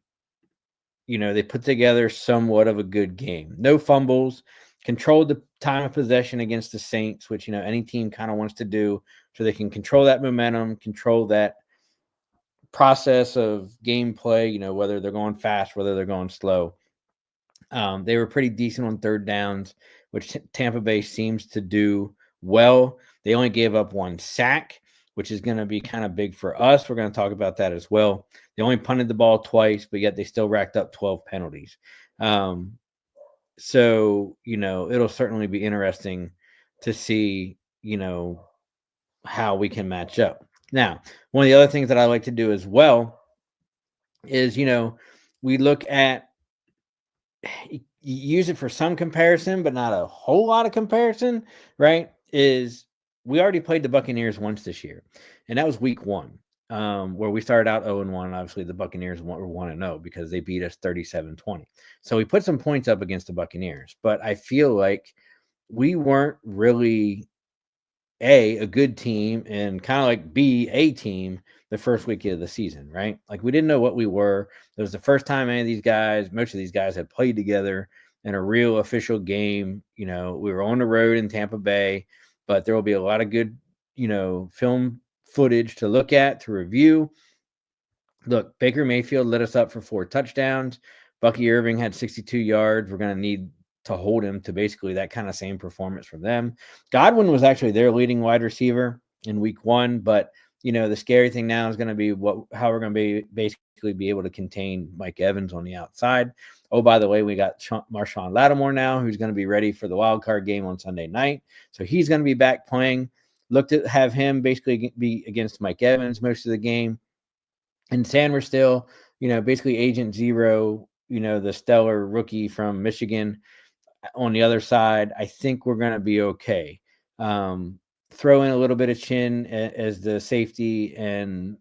they put together somewhat of a good game. No fumbles, controlled the time of possession against the Saints, which, any team kind of wants to do, so they can control that momentum, control that process of gameplay, whether they're going fast, whether they're going slow. They were pretty decent on third downs, which Tampa Bay seems to do well. They only gave up 1 sack, which is going to be kind of big for us. We're going to talk about that as well. They only punted the ball twice, but yet they still racked up 12 penalties. So, it'll certainly be interesting to see, how we can match up. Now, one of the other things that I like to do as well is, we look at, use it for some comparison, but not a whole lot of comparison, right? Is we already played the Buccaneers once this year, and that was week 1, where we started out 0-1. Obviously, the Buccaneers were 1-0 because they beat us 37-20. So we put some points up against the Buccaneers, but I feel like we weren't really a good team and kind of like B, a team the first week of the season, right? Like we didn't know what we were. It was the first time most of these guys had played together in a real official game. We were on the road in Tampa Bay, but there will be a lot of good, film footage to look at, to review. Look, Baker Mayfield lit us up for 4 touchdowns. Bucky Irving had 62 yards. We're going to need to hold him to basically that kind of same performance from them. Godwin was actually their leading wide receiver in week 1, but the scary thing now is going to be how we're going to basically be able to contain Mike Evans on the outside. Oh, by the way, we got Marshawn Lattimore now, who's going to be ready for the wild card game on Sunday night. So he's going to be back playing. Look to have him basically be against Mike Evans most of the game. And Sanders still, basically Agent Zero, the stellar rookie from Michigan on the other side. I think we're going to be okay. Throw in a little bit of Chin as the safety, and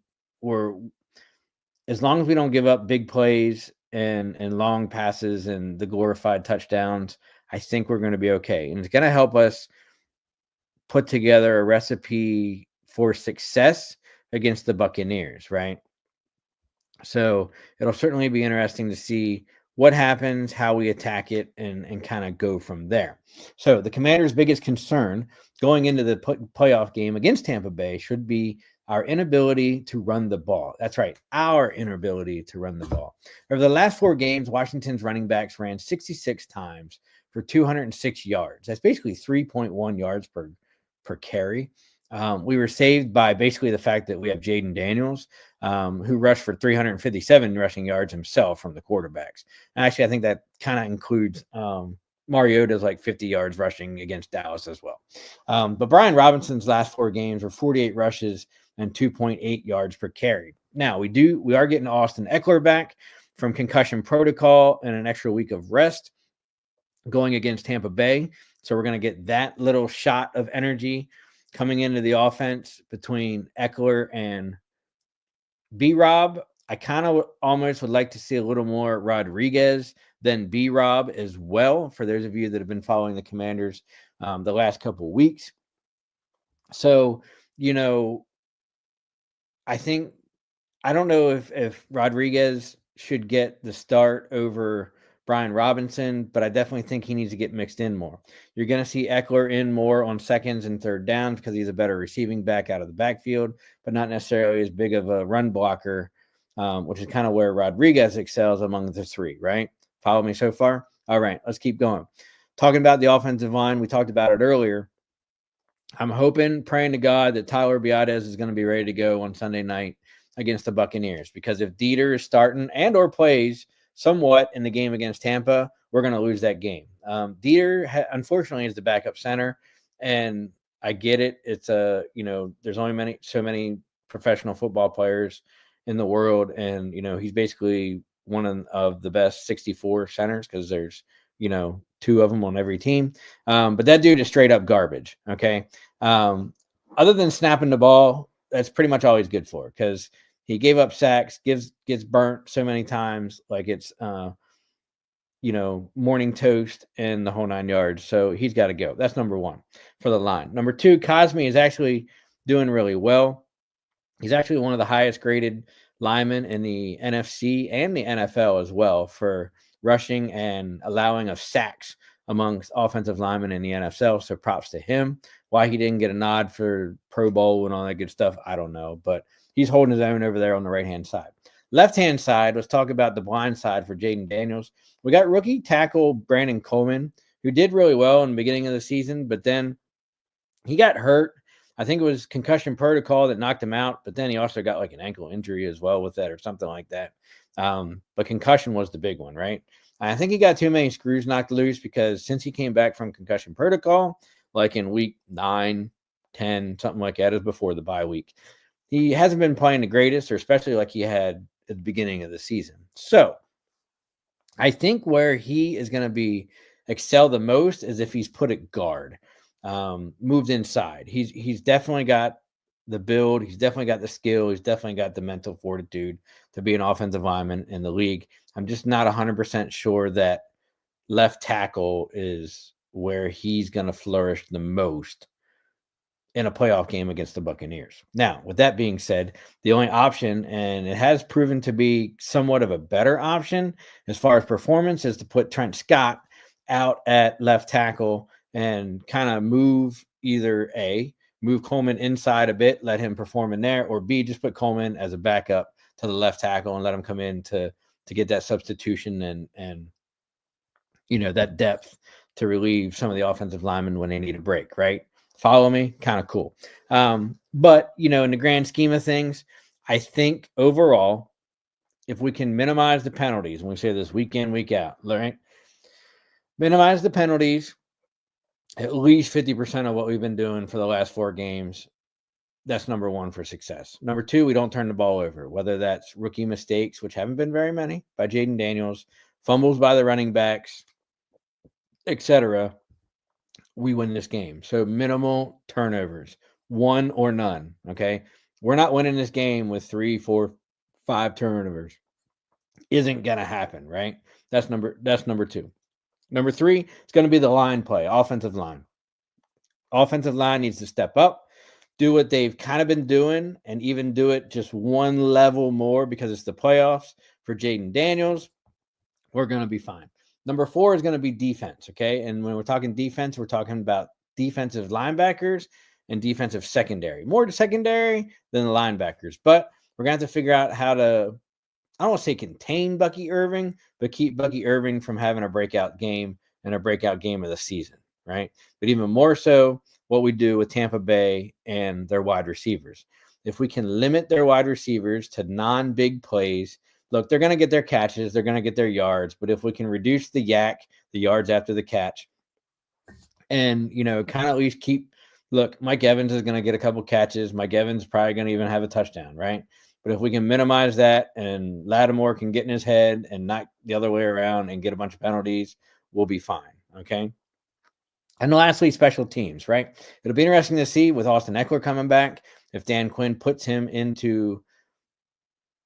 as long as we don't give up big plays and long passes and the glorified touchdowns, I think we're going to be okay. And it's going to help us put together a recipe for success against the Buccaneers, right? So it'll certainly be interesting to see what happens, how we attack it, and kind of go from there. So the Commanders' biggest concern going into the playoff game against Tampa Bay should be our inability to run the ball. That's right, our inability to run the ball. Over the last 4 games, Washington's running backs ran 66 times for 206 yards. That's basically 3.1 yards per carry. We were saved by basically the fact that we have Jaden Daniels, who rushed for 357 rushing yards himself from the quarterbacks. And actually, I think that kind of includes Mariota's like 50 yards rushing against Dallas as well. But Brian Robinson's last 4 games were 48 rushes and 2.8 yards per carry. Now we are getting Austin Eckler back from concussion protocol and an extra week of rest going against Tampa Bay. So we're going to get that little shot of energy coming into the offense between Eckler and B-Rob. I kind of almost would like to see a little more Rodriguez than B-Rob as well, for those of you that have been following the Commanders the last couple of weeks. So, I don't know if Rodriguez should get the start over Brian Robinson, but I definitely think he needs to get mixed in more. You're going to see Eckler in more on seconds and third downs because he's a better receiving back out of the backfield, but not necessarily as big of a run blocker, which is kind of where Rodriguez excels among the 3, right? Follow me so far? All right, let's keep going. Talking about the offensive line, we talked about it earlier. I'm hoping, praying to God that Tyler Biadasz is going to be ready to go on Sunday night against the Buccaneers, because if Dieter is starting and or plays somewhat in the game against Tampa, we're going to lose that game. Dieter, unfortunately, is the backup center, and I get it. It's there's only so many professional football players in the world, and he's basically one of the best 64 centers because there's 2 of them on every team. But that dude is straight up garbage. Okay. Other than snapping the ball, that's pretty much all he's good for, because he gave up sacks, gets burnt so many times, like it's morning toast and the whole 9 yards. So he's got to go. That's number 1 for the line. Number 2, Cosme is actually doing really well. He's actually one of the highest graded linemen in the NFC and the NFL as well for rushing and allowing of sacks amongst offensive linemen in the NFL. So props to him. Why he didn't get a nod for Pro Bowl and all that good stuff, I don't know. But he's holding his own over there on the right-hand side. Left-hand side, let's talk about the blind side for Jaden Daniels. We got rookie tackle Brandon Coleman, who did really well in the beginning of the season, but then he got hurt. I think it was concussion protocol that knocked him out, but then he also got like an ankle injury as well with that or something like that. But concussion was the big one, right? I think he got too many screws knocked loose, because since he came back from concussion protocol, like in week 9, 10, something like that, is before the bye week, he hasn't been playing the greatest, or especially like he had at the beginning of the season. So I think where he is going to excel the most is if he's put at guard, moved inside. He's definitely got the build. He's definitely got the skill. He's definitely got the mental fortitude to be an offensive lineman in the league. I'm just not 100% sure that left tackle is where he's going to flourish the most in a playoff game against the Buccaneers. Now, with that being said, the only option, and it has proven to be somewhat of a better option as far as performance, is to put Trent Scott out at left tackle and kind of move Coleman inside a bit, let him perform in there, or B, just put Coleman as a backup to the left tackle and let him come in to get that substitution and that depth to relieve some of the offensive linemen when they need a break, right? Follow me? Kind of cool. But, in the grand scheme of things, I think overall, if we can minimize the penalties, and we say this week in, week out, right? Minimize the penalties, at least 50% of what we've been doing for the last 4 games. That's number 1 for success. Number 2, we don't turn the ball over, whether that's rookie mistakes, which haven't been very many, by Jaden Daniels, fumbles by the running backs, etc. We win this game. So minimal turnovers, 1 or none. Okay. We're not winning this game with 3, 4, 5 turnovers. Isn't going to happen, right? That's number 2. Number 3, it's going to be the line play, offensive line. Offensive line needs to step up, do what they've kind of been doing, and even do it just one level more, because it's the playoffs. For Jaden Daniels, we're going to be fine. Number 4 is going to be defense, okay? And when we're talking defense, we're talking about defensive linebackers and defensive secondary, more to secondary than the linebackers. But we're going to have to figure out how to, I don't want to say contain Bucky Irving, but keep Bucky Irving from having a breakout game and a breakout game of the season, right? But even more so, what we do with Tampa Bay and their wide receivers. If we can limit their wide receivers to non-big plays, look, they're going to get their catches, they're going to get their yards, but if we can reduce the yards after the catch, and, kind of at least keep, look, Mike Evans is going to get a couple catches. Mike Evans is probably going to even have a touchdown, right? But if we can minimize that and Lattimore can get in his head and not the other way around and get a bunch of penalties, we'll be fine, okay? And lastly, special teams, right? It'll be interesting to see with Austin Eckler coming back, if Dan Quinn puts him into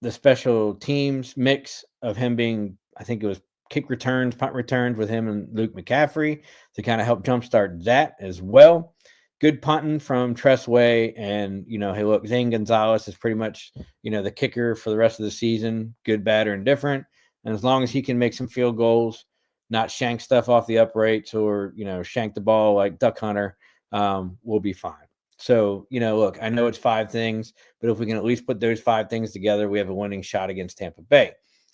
the special teams mix of him being, I think it was kick returns, punt returns with him and Luke McCaffrey to kind of help jumpstart that as well. Good punting from Tressway. And, hey, look, Zane Gonzalez is pretty much, the kicker for the rest of the season, good, bad, or indifferent. And as long as he can make some field goals, not shank stuff off the uprights or, shank the ball like Duck Hunter, we'll be fine. So, look, I know it's 5 things, but if we can at least put those 5 things together, we have a winning shot against Tampa Bay.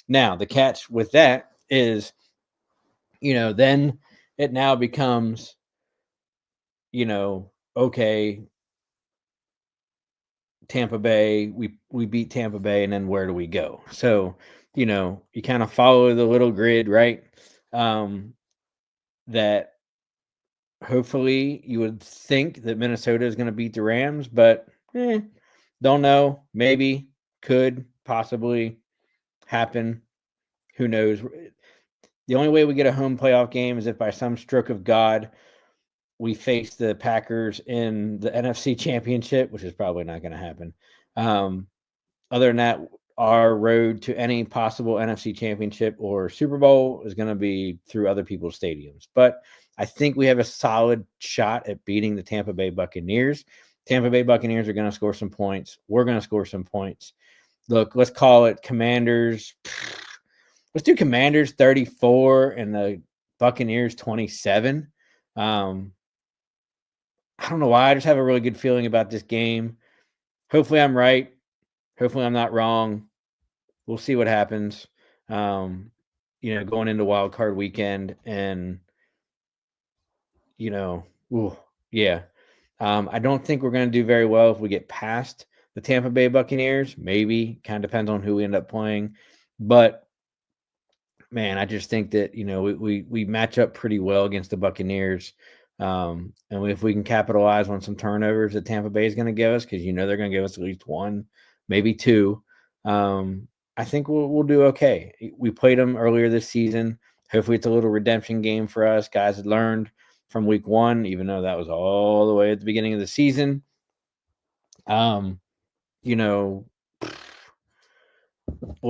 Now, the catch with that is, then it now becomes, okay, Tampa Bay, we beat Tampa Bay, and then where do we go? So, you kind of follow the little grid, right? That hopefully you would think that Minnesota is going to beat the Rams, but don't know. Maybe, could, possibly happen. Who knows? The only way we get a home playoff game is if by some stroke of God we face the Packers in the NFC Championship, which is probably not going to happen. Other than that, our road to any possible NFC Championship or Super Bowl is going to be through other people's stadiums. But I think we have a solid shot at beating the Tampa Bay Buccaneers. Tampa Bay Buccaneers are going to score some points. We're going to score some points. Look, let's call it Commanders. Let's do Commanders 34 and the Buccaneers 27. I don't know why. I just have a really good feeling about this game. Hopefully I'm right. Hopefully I'm not wrong. We'll see what happens. Going into wild card weekend and, yeah. I don't think we're going to do very well if we get past the Tampa Bay Buccaneers. Maybe. Kind of depends on who we end up playing. But, man, I just think that, we match up pretty well against the Buccaneers. And if we can capitalize on some turnovers that Tampa Bay is going to give us, because they're going to give us at least 1, maybe 2, I think we'll do okay. We played them earlier this season. Hopefully it's a little redemption game for us. Guys had learned from week 1, even though that was all the way at the beginning of the season. We'll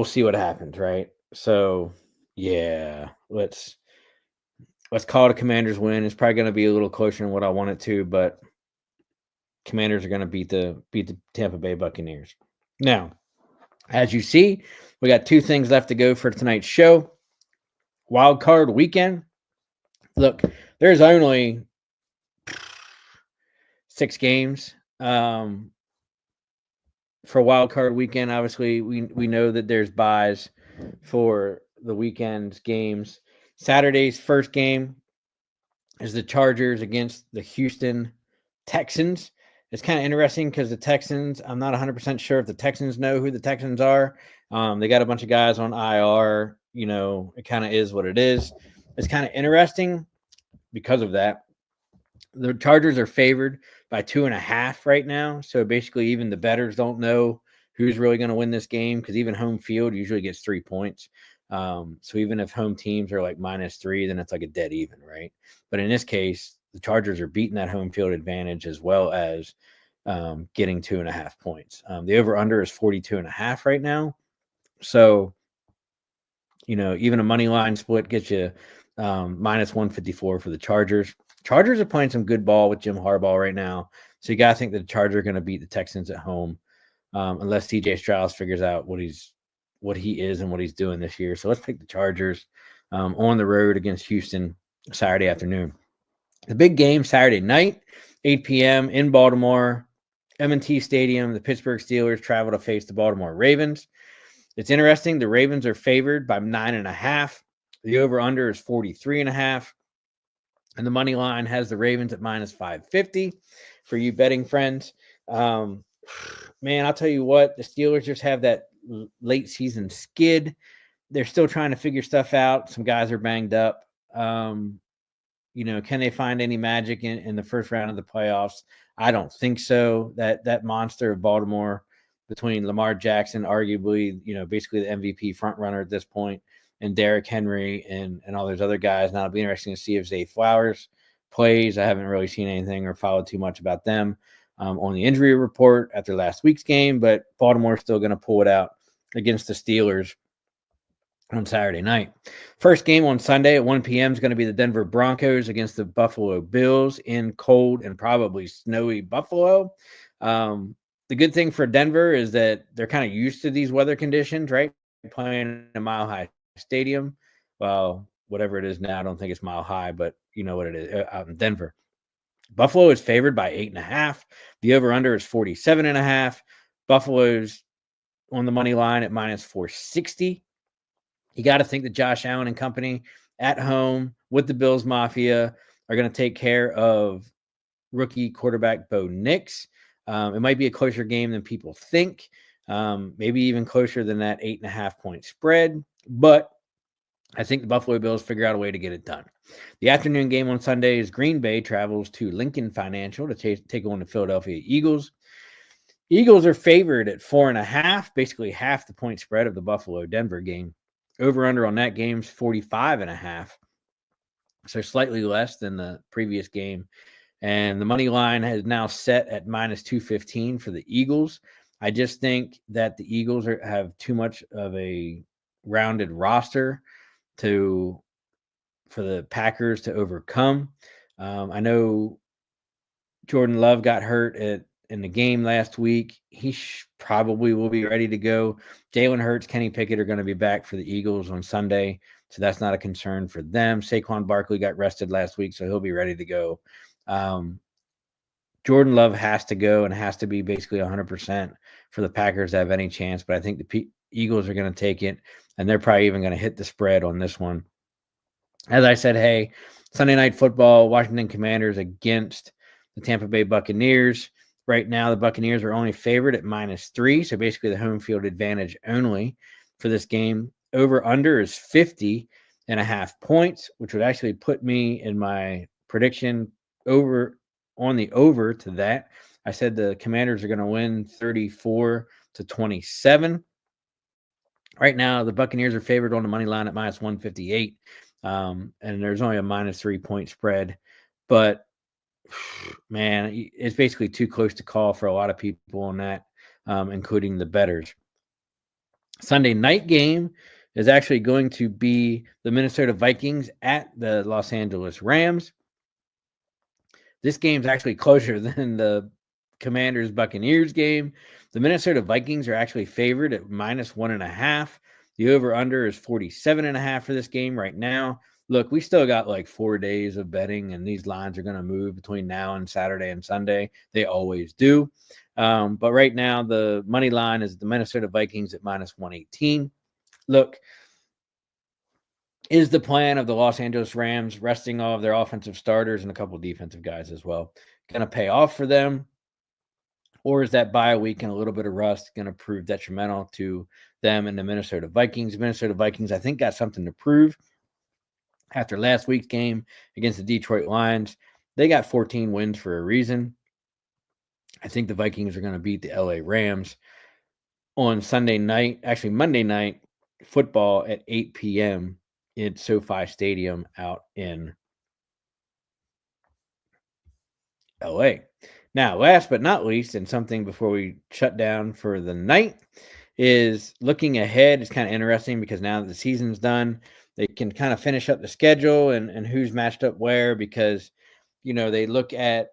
see what happens, right? So, yeah, let's call it a Commanders win. It's probably going to be a little closer than what I want it to, but Commanders are going to beat the Tampa Bay Buccaneers. Now, as you see, we got 2 things left to go for tonight's show. Wild card weekend. Look, there's only 6 games for wild card weekend. Obviously, we know that there's buys for the weekend's games. Saturday's first game is the Chargers against the Houston Texans. It's kind of interesting because the Texans, I'm not 100% sure if the Texans know who the Texans are. They got a bunch of guys on IR. It kind of is what it is. It's kind of interesting because of that. The Chargers are favored by 2.5 right now. So basically, even the bettors don't know who's really going to win this game because even home field usually gets 3 points. So even if home teams are like -3, then it's like a dead even, right? But in this case, the Chargers are beating that home field advantage as well as getting 2.5 points. The over-under is 42.5 right now. So, even a money line split gets you -154 for the Chargers. Chargers are playing some good ball with Jim Harbaugh right now. So you got to think that the Chargers are going to beat the Texans at home unless CJ Strauss figures out what he is and what he's doing this year. So let's pick the Chargers on the road against Houston Saturday afternoon. The big game Saturday night, 8 p.m. in Baltimore, M&T Stadium. The Pittsburgh Steelers travel to face the Baltimore Ravens. It's interesting. The Ravens are favored by 9.5. The over-under is 43.5. And the money line has the Ravens at minus 550 for you betting friends. Man, I'll tell you what, the Steelers just have that late season skid. They're still trying to figure stuff out. Some guys are banged up. Can they find any magic in the first round of the playoffs? I don't think so. That monster of Baltimore between Lamar Jackson, arguably, basically the MVP front runner at this point, and Derrick Henry and all those other guys. Now it'll be interesting to see if Zay Flowers plays. I haven't really seen anything or followed too much about them on the injury report after last week's game, but Baltimore's still going to pull it out against the Steelers on Saturday night. First game on Sunday at 1 p.m. is going to be the Denver Broncos against the Buffalo Bills in cold and probably snowy Buffalo. The good thing for Denver is that they're kind of used to these weather conditions, right? Playing in a Mile High Stadium. Well, whatever it is now, I don't think it's Mile High, but you know what it is out in Denver. Buffalo is favored by 8.5. The over-under is 47.5. Buffalo's on the money line at minus 460. You got to think that Josh Allen and company at home with the Bills Mafia are going to take care of rookie quarterback Bo Nix. It might be a closer game than people think, maybe even closer than that 8.5-point spread. But I think the Buffalo Bills figure out a way to get it done. The afternoon game on Sunday is Green Bay travels to Lincoln Financial to take on the Philadelphia Eagles. Eagles are favored at 4.5, basically half the point spread of the Buffalo-Denver game. Over-under on that game is 45.5, so slightly less than the previous game. And the money line has now set at minus 215 for the Eagles. I just think that the Eagles have too much of a rounded roster for the Packers to overcome. I know Jordan Love got hurt in the game last week. He probably will be ready to go. Jalen Hurts, Kenny Pickett are going to be back for the Eagles on Sunday, so that's not a concern for them. Saquon Barkley got rested last week, so he'll be ready to go. Jordan Love has to go and has to be basically 100% for the Packers to have any chance, but I think the Eagles are going to take it, and they're probably even going to hit the spread on this one. As I said, hey, Sunday Night Football, Washington Commanders against the Tampa Bay Buccaneers. Right now, the Buccaneers are only favored at minus 3, so basically the home field advantage only for this game. Over-under is 50.5 points, which would actually put me in my prediction over to that. I said the Commanders are going to win 34-27. Right now, the Buccaneers are favored on the money line at minus 158, and there's only a minus 3-point spread. But, man, it's basically too close to call for a lot of people on that, including the bettors. Sunday night game is actually going to be the Minnesota Vikings at the Los Angeles Rams. This game's actually closer than the Commanders-Buccaneers game. The Minnesota Vikings are actually favored at minus 1.5. The over-under is 47.5 for this game right now. Look, we still got like 4 days of betting, and these lines are going to move between now and Saturday and Sunday. They always do. But right now, the money line is the Minnesota Vikings at minus 118. Look, is the plan of the Los Angeles Rams resting all of their offensive starters and a couple of defensive guys as well going to pay off for them? Or is that bye week and a little bit of rust going to prove detrimental to them and the Minnesota Vikings? Minnesota Vikings, I think, got something to prove after last week's game against the Detroit Lions. They got 14 wins for a reason. I think the Vikings are going to beat the LA Rams on Monday Night Football at 8 p.m. at SoFi Stadium out in LA. Now, last but not least, and something before we shut down for the night, is looking ahead. It's kind of interesting because now that the season's done, they can kind of finish up the schedule and who's matched up where, because, they look at,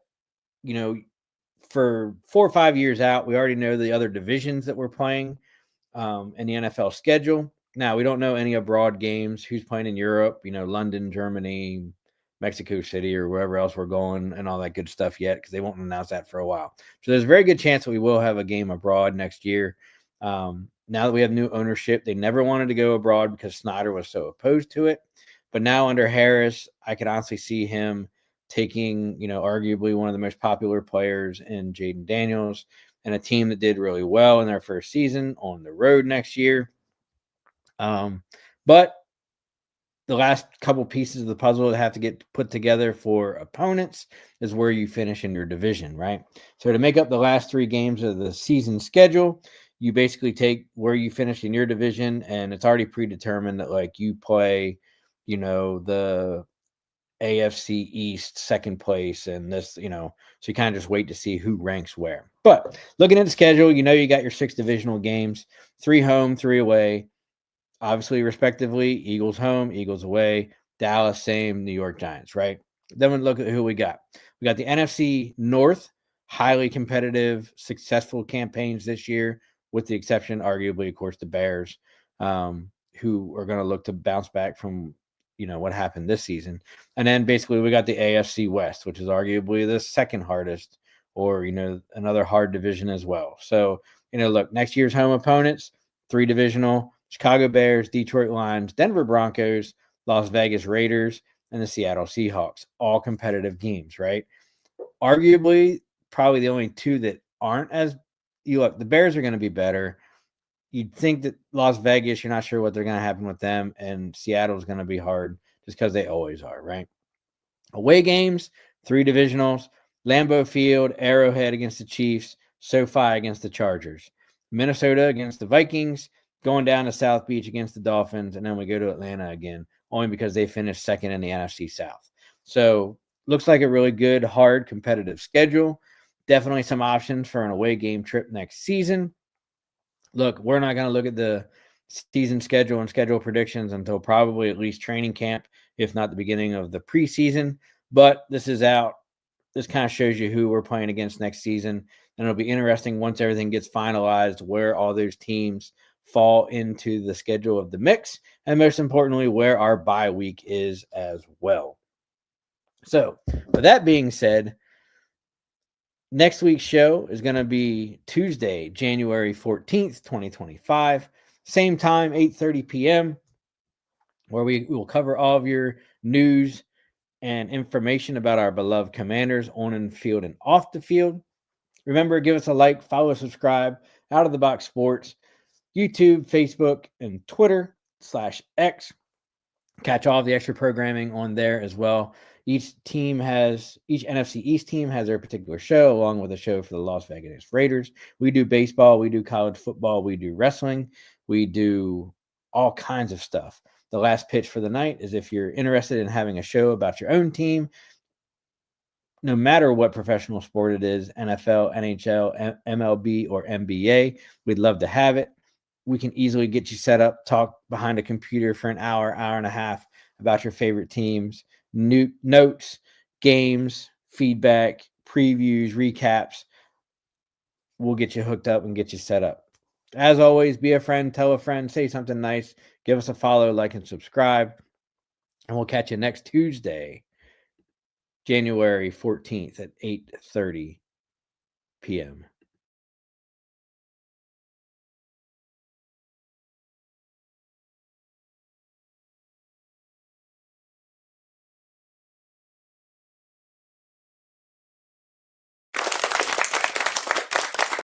for 4 or 5 years out, we already know the other divisions that we're playing in the NFL schedule. Now, we don't know any abroad games, who's playing in Europe, London, Germany, Mexico City or wherever else we're going and all that good stuff yet, because they won't announce that for a while. So there's a very good chance that we will have a game abroad next year. Now that we have new ownership, they never wanted to go abroad because Snyder was so opposed to it. But now under Harris, I could honestly see him taking, arguably one of the most popular players in Jaden Daniels and a team that did really well in their first season on the road next year. But the last couple pieces of the puzzle that have to get put together for opponents is where you finish in your division, right? So to make up the last 3 games of the season schedule, you basically take where you finish in your division, and it's already predetermined that like you play, the AFC East second place and this, so you kind of just wait to see who ranks where. But looking at the schedule, you got your 6 divisional games, 3 home, 3 away. Obviously, respectively, Eagles home, Eagles away, Dallas same, New York Giants, right? Then we look at who we got. We got the NFC North, highly competitive, successful campaigns this year, with the exception, arguably, of course, the Bears, who are going to look to bounce back from, what happened this season. And then basically we got the AFC West, which is arguably the second hardest, or, another hard division as well. So, look, next year's home opponents, 3 divisional, Chicago Bears, Detroit Lions, Denver Broncos, Las Vegas Raiders, and the Seattle Seahawks. All competitive games, right? Arguably, probably the only 2 that aren't as the Bears are going to be better. You'd think that Las Vegas, you're not sure what they're going to happen with them, and Seattle's going to be hard just because they always are, right? Away games, 3 divisionals, Lambeau Field, Arrowhead against the Chiefs, SoFi against the Chargers, Minnesota against the Vikings, going down to South Beach against the Dolphins, and then we go to Atlanta again, only because they finished second in the NFC South. So looks like a really good, hard, competitive schedule. Definitely some options for an away game trip next season. Look, we're not going to look at the season schedule and schedule predictions until probably at least training camp, if not the beginning of the preseason. But this is out. This kind of shows you who we're playing against next season. And it'll be interesting once everything gets finalized where all those teams fall into the schedule of the mix. And most importantly, where our bye week is as well. So, with that being said, next week's show is going to be Tuesday, January 14th, 2025. Same time, 8:30 p.m., where we will cover all of your news and information about our beloved Commanders on and field and off the field. Remember, give us a like, follow, subscribe, Out of the Box Sports, YouTube, Facebook, and Twitter/X. Catch all of the extra programming on there as well. Each NFC East team has their particular show, along with a show for the Las Vegas Raiders. We do baseball, we do college football, we do wrestling, we do all kinds of stuff. The last pitch for the night is if you're interested in having a show about your own team, no matter what professional sport it is, NFL, NHL, MLB, or NBA, we'd love to have it. We can easily get you set up, talk behind a computer for an hour, hour and a half about your favorite teams, notes, games, feedback, previews, recaps. We'll get you hooked up and get you set up. As always, be a friend, tell a friend, say something nice, give us a follow, like, and subscribe. And we'll catch you next Tuesday, January 14th at 8:30 p.m.